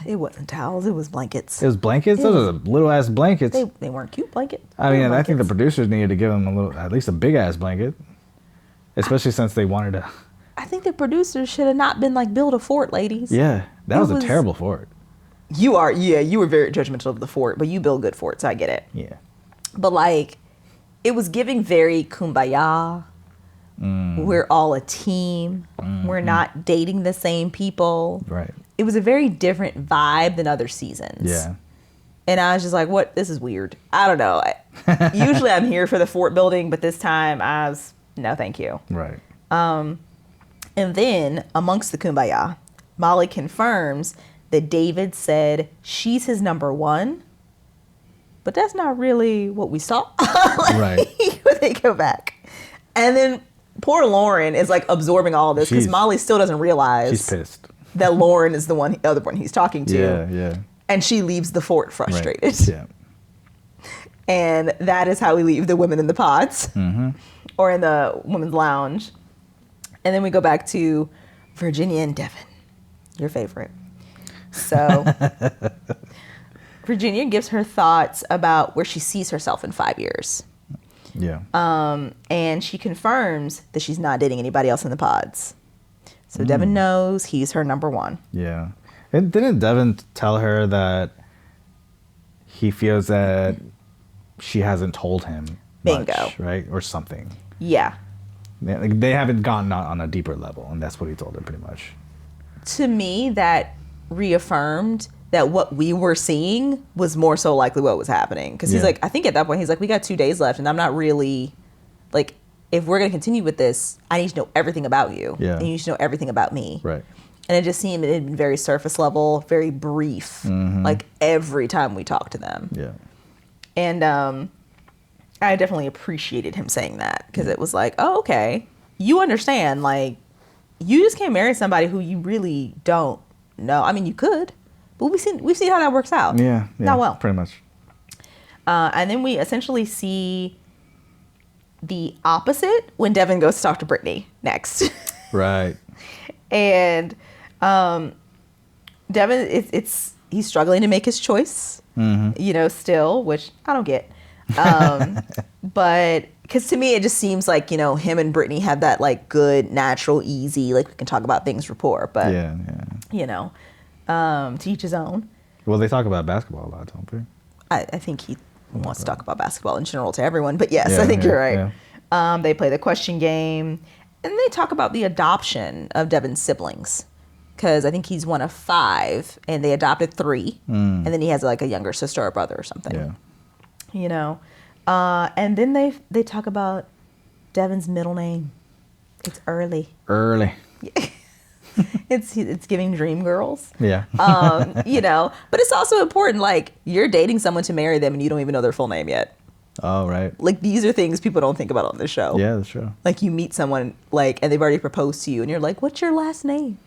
It wasn't towels. It was blankets. It was blankets? Those are little ass blankets. They weren't cute blankets. I mean, I think the producers needed to give them at least a big ass blanket. Especially since they wanted to. I think the producers should have not been like, build a fort, ladies. Yeah, that was a terrible fort. You were very judgmental of the fort, but you build good forts. I get it. Yeah. But like, it was giving very kumbaya. We're all a team. We're not dating the same people. Right. It was a very different vibe than other seasons. Yeah. And I was just like, what? This is weird. I don't know. Usually I'm here for the fort building, but this time I was, no, thank you. Right. And then amongst the kumbaya, Molly confirms that David said she's his number one, but that's not really what we saw. Right. When they go back. And then poor Lauren is like absorbing all of this because Molly still doesn't realize she's pissed that Lauren is the other one he's talking to. Yeah, yeah. And she leaves the fort frustrated. Right. Yeah. And that is how we leave the women in the pods or in the women's lounge. And then we go back to Virginia and Devin, your favorite. So Virginia gives her thoughts about where she sees herself in 5 years. Yeah. And she confirms that she's not dating anybody else in the pods. So Devin knows he's her number one. Yeah. And didn't Devin tell her that he feels that she hasn't told him Bingo. much, right? Or something. Yeah. Like they haven't gone on a deeper level, and that's what he told her pretty much. To me, that reaffirmed that what we were seeing was more so likely what was happening. Because he's like, I think at that point, he's like, we got 2 days left, and I'm not really, like, if we're going to continue with this, I need to know everything about you. Yeah. And you should know everything about me. Right. And it just seemed it had been very surface level, very brief, like every time we talked to them. Yeah. And I definitely appreciated him saying that because it was like, oh, okay, you understand, like, you just can't marry somebody who you really don't know. I mean, you could, but we've seen how that works out. Yeah. Not well. Pretty much. And then we essentially see the opposite when Devin goes to talk to Brittany next. Right. And Devin, he's struggling to make his choice, still, which I don't get. But because to me, it just seems like, him and Brittany have that like good, natural, easy, like we can talk about things rapport, but to each his own. Well, they talk about basketball a lot, don't they? I think he wants to talk about basketball in general to everyone, but yes, I think you're right. Yeah. They play the question game, and they talk about the adoption of Devin's siblings, because I think he's one of 5, and they adopted 3, and then he has like a younger sister or brother or something. Yeah. You know, and then they talk about Devin's middle name. It's Early. Early. It's giving dream girls. Yeah. You know, but it's also important, like, you're dating someone to marry them and you don't even know their full name yet. Oh, right. Like, these are things people don't think about on this show. Yeah, that's true. Like, you meet someone, like, and they've already proposed to you and you're like, what's your last name?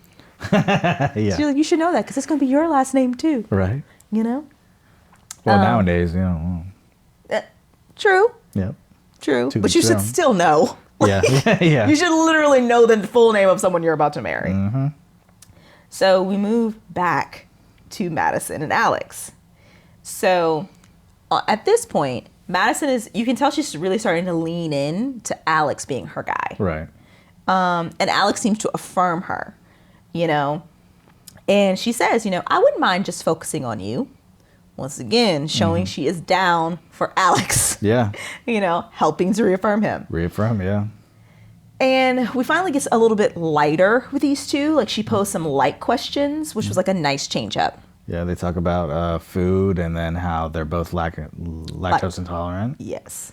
Yeah. So you're like, you should know that because it's going to be your last name too. Right. You know? Well, nowadays, you know. True. Yep. True. But you should still know. Yeah. Yeah. You should literally know the full name of someone you're about to marry. Mm-hmm. So we move back to Madison and Alex. So at this point, Madison you can tell she's really starting to lean in to Alex being her guy. Right. And Alex seems to affirm her, you know. And she says, you know, I wouldn't mind just focusing on you. Once again, showing she is down for Alex. Yeah. You know, helping to reaffirm him. Reaffirm, yeah. And we finally get a little bit lighter with these two. Like, she posed some light questions, which was like a nice change up. Yeah, they talk about food and then how they're both lactose intolerant. Yes.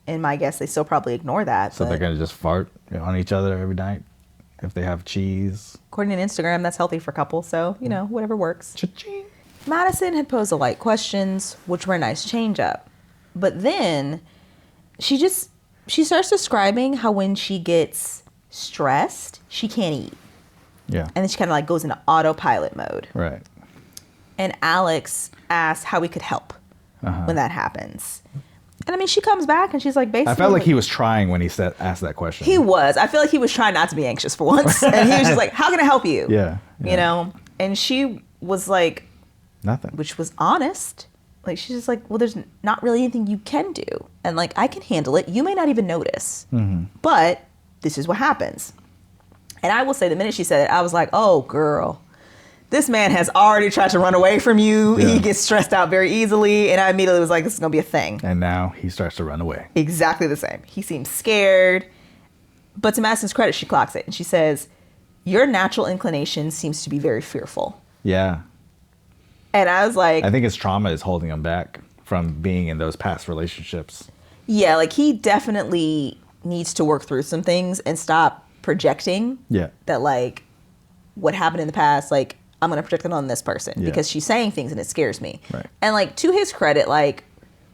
And my guess, they still probably ignore that. So they're going to just fart on each other every night if they have cheese. According to Instagram, that's healthy for couples. So, you know, whatever works. Cha-ching. Madison had posed the light questions, which were a nice change up. But then she starts describing how when she gets stressed, she can't eat. Yeah. And then she kind of like goes into autopilot mode. Right. And Alex asks how we could help when that happens. And I mean, she comes back and she's like, basically. I felt like he was trying when he asked that question. He was. I feel like he was trying not to be anxious for once. And he was just like, how can I help you? Yeah. You know? And she was like, nothing. Which was honest. Like, she's just like, well, there's not really anything you can do. And like, I can handle it. You may not even notice. Mm-hmm. But this is what happens. And I will say, the minute she said it, I was like, oh, girl. This man has already tried to run away from you. Yeah. He gets stressed out very easily. And I immediately was like, this is going to be a thing. And now he starts to run away. Exactly the same. He seems scared. But to Madison's credit, she clocks it. And she says, your natural inclination seems to be very fearful. Yeah. And I was like, I think his trauma is holding him back from being in those past relationships. Yeah, like he definitely needs to work through some things and stop projecting that like what happened in the past, like I'm going to project it on this person because she's saying things and it scares me. Right. And like to his credit, like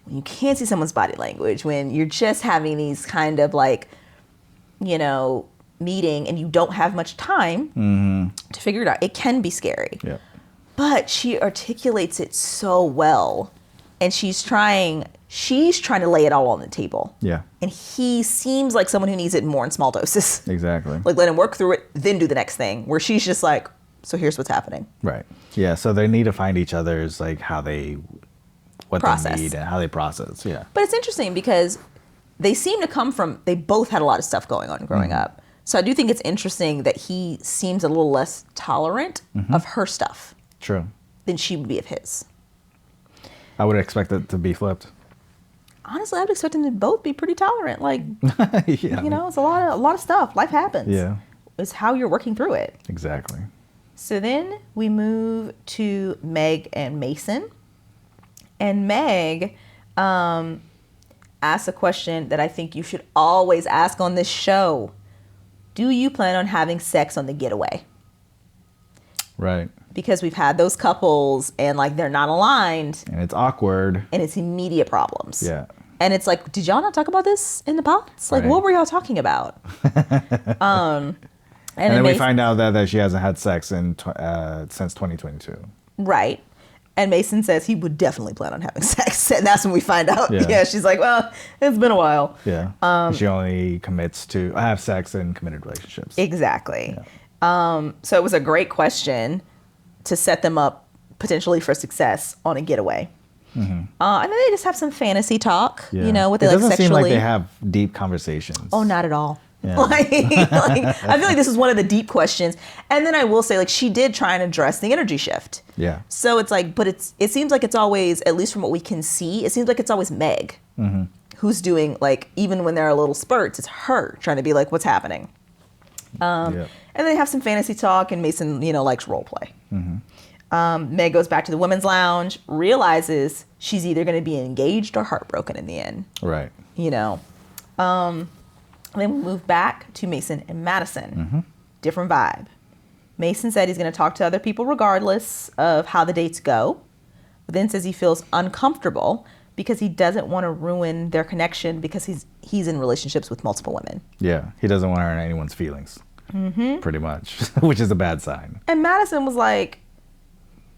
when you can't see someone's body language, when you're just having these kind of like, you know, meeting and you don't have much time to figure it out, it can be scary. Yeah. But she articulates it so well, and she's trying to lay it all on the table. Yeah. And he seems like someone who needs it more in small doses. Exactly. Like, let him work through it, then do the next thing, where she's just like, so here's what's happening. Right. Yeah, so they need to find each other's, like, what process. They need and how they process, yeah. But it's interesting because they seem to come from, they both had a lot of stuff going on growing up. So I do think it's interesting that he seems a little less tolerant of her stuff. True. Than she would be of his. I would expect it to be flipped. Honestly, I would expect them to both be pretty tolerant. Like, yeah. You know, it's a lot of stuff. Life happens. Yeah. It's how you're working through it. Exactly. So then we move to Meg and Mason. And Meg asks a question that I think you should always ask on this show. Do you plan on having sex on the getaway? Right. Because we've had those couples and like they're not aligned. And it's awkward. And it's immediate problems. Yeah. And it's like, did y'all not talk about this in the pods? Like, what were y'all talking about? And then we find out that she hasn't had sex since 2022. Right. And Mason says he would definitely plan on having sex. And that's when we find out. Yeah, she's like, well, it's been a while. Yeah. She only commits to have sex in committed relationships. Exactly. Yeah. So it was a great question to set them up potentially for success on a getaway. And then they just have some fantasy talk, you know, what they like sexually. It doesn't seem like they have deep conversations. Oh, not at all. Yeah. Like, I feel like this is one of the deep questions. And then I will say, like, she did try and address the energy shift. Yeah. So it's like, but it seems like it's always, at least from what we can see, it seems like it's always Meg who's doing, like, even when there are little spurts, it's her trying to be like, what's happening? And they have some fantasy talk, and Mason, likes role play. Meg goes back to the women's lounge, realizes she's either going to be engaged or heartbroken in the end. Right. Then we move back to Mason and Madison. Different vibe. Mason said he's going to talk to other people regardless of how the dates go, but then says he feels uncomfortable because he doesn't want to ruin their connection because he's in relationships with multiple women. Yeah, he doesn't want to hurt anyone's feelings, pretty much, which is a bad sign. And Madison was like,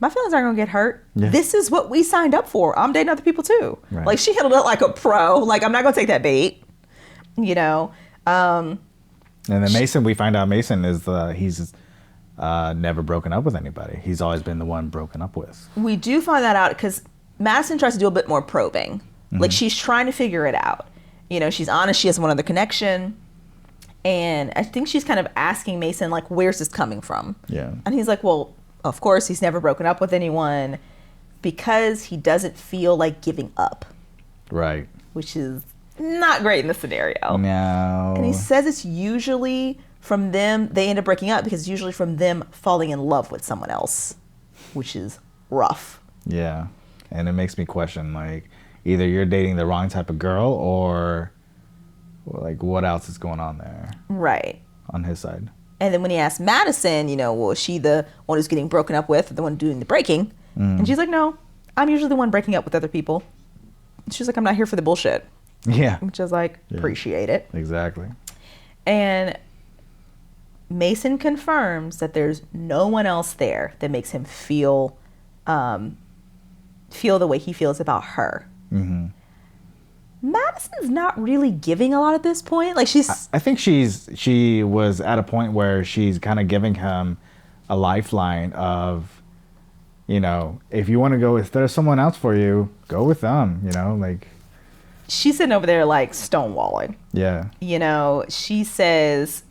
my feelings aren't going to get hurt. Yeah. This is what we signed up for. I'm dating other people too. Right. Like, she handled it like a pro. Like, I'm not going to take that bait, And then Mason, we find out Mason is he's never broken up with anybody. He's always been the one broken up with. We do find that out because Madison tries to do a bit more probing. Like, she's trying to figure it out. She's honest. She has one other connection. And I think she's kind of asking Mason, like, where's this coming from? Yeah. And he's like, well, of course, he's never broken up with anyone because he doesn't feel like giving up. Right. Which is not great in this scenario. No. And he says it's usually from them, they end up breaking up because it's usually from them falling in love with someone else, which is rough. Yeah. And it makes me question, like, either you're dating the wrong type of girl or, like, what else is going on there? Right. On his side. And then when he asked Madison, well, is she the one who's getting broken up with or the one doing the breaking? And she's like, no, I'm usually the one breaking up with other people. She's like, I'm not here for the bullshit. Yeah. Which is like, appreciate it. Exactly. And Mason confirms that there's no one else there that makes him feel the way he feels about her. Madison's not really giving a lot at this point. Like, I think she was at a point where she's kind of giving him a lifeline of, if you want to go, if there's someone else for you, go with them, like. She's sitting over there like stonewalling. Yeah. She says,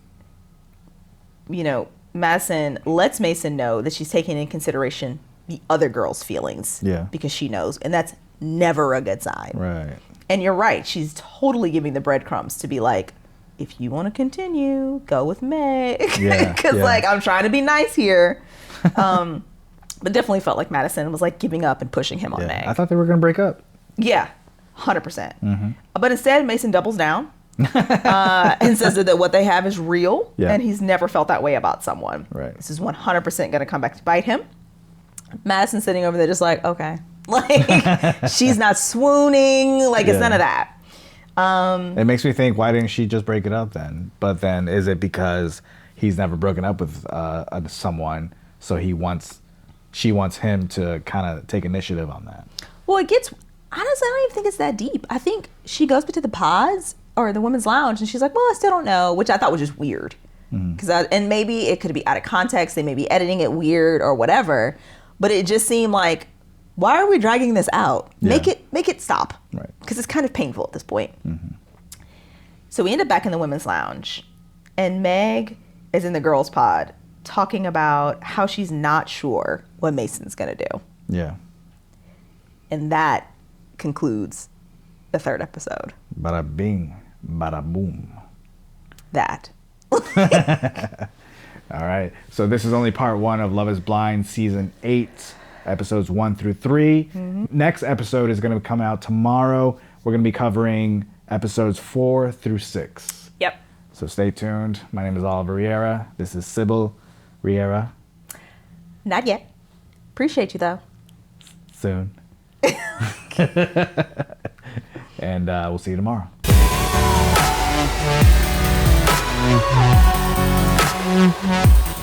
Madison lets Mason know that she's taking into consideration the other girl's feelings. Yeah. Because she knows, and that's never a good sign. Right. And you're right. She's totally giving the breadcrumbs to be like, if you want to continue, go with Meg. Yeah. Because, like, I'm trying to be nice here. But definitely felt like Madison was, like, giving up and pushing him on Meg. I thought they were going to break up. Yeah, 100%. But instead, Mason doubles down and says that what they have is real. Yeah. And he's never felt that way about someone. Right. This is 100% going to come back to bite him. Madison sitting over there just like, okay. Like, she's not swooning. Like, it's none of that. It makes me think, why didn't she just break it up then? But then, is it because he's never broken up with someone, so she wants him to kind of take initiative on that? Well, honestly, I don't even think it's that deep. I think she goes to the pods or the women's lounge, and she's like, well, I still don't know, which I thought was just weird. And maybe it could be out of context. They may be editing it weird or whatever. But it just seemed like, why are we dragging this out? Yeah. Make it stop. Right. Because it's kind of painful at this point. So we end up back in the women's lounge, and Meg is in the girls' pod talking about how she's not sure what Mason's going to do. Yeah. And that concludes the third episode. Bada bing, bada boom. That. All right. So this is only part 1 of Love is Blind season 8, episodes 1 through 3. Next episode is going to come out tomorrow. We're going to be covering episodes 4 through 6. Yep. So stay tuned. My name is Oliver Riera. This is Sybil Riera. Not yet. Appreciate you, though. Soon. And we'll see you tomorrow. Mm-hmm.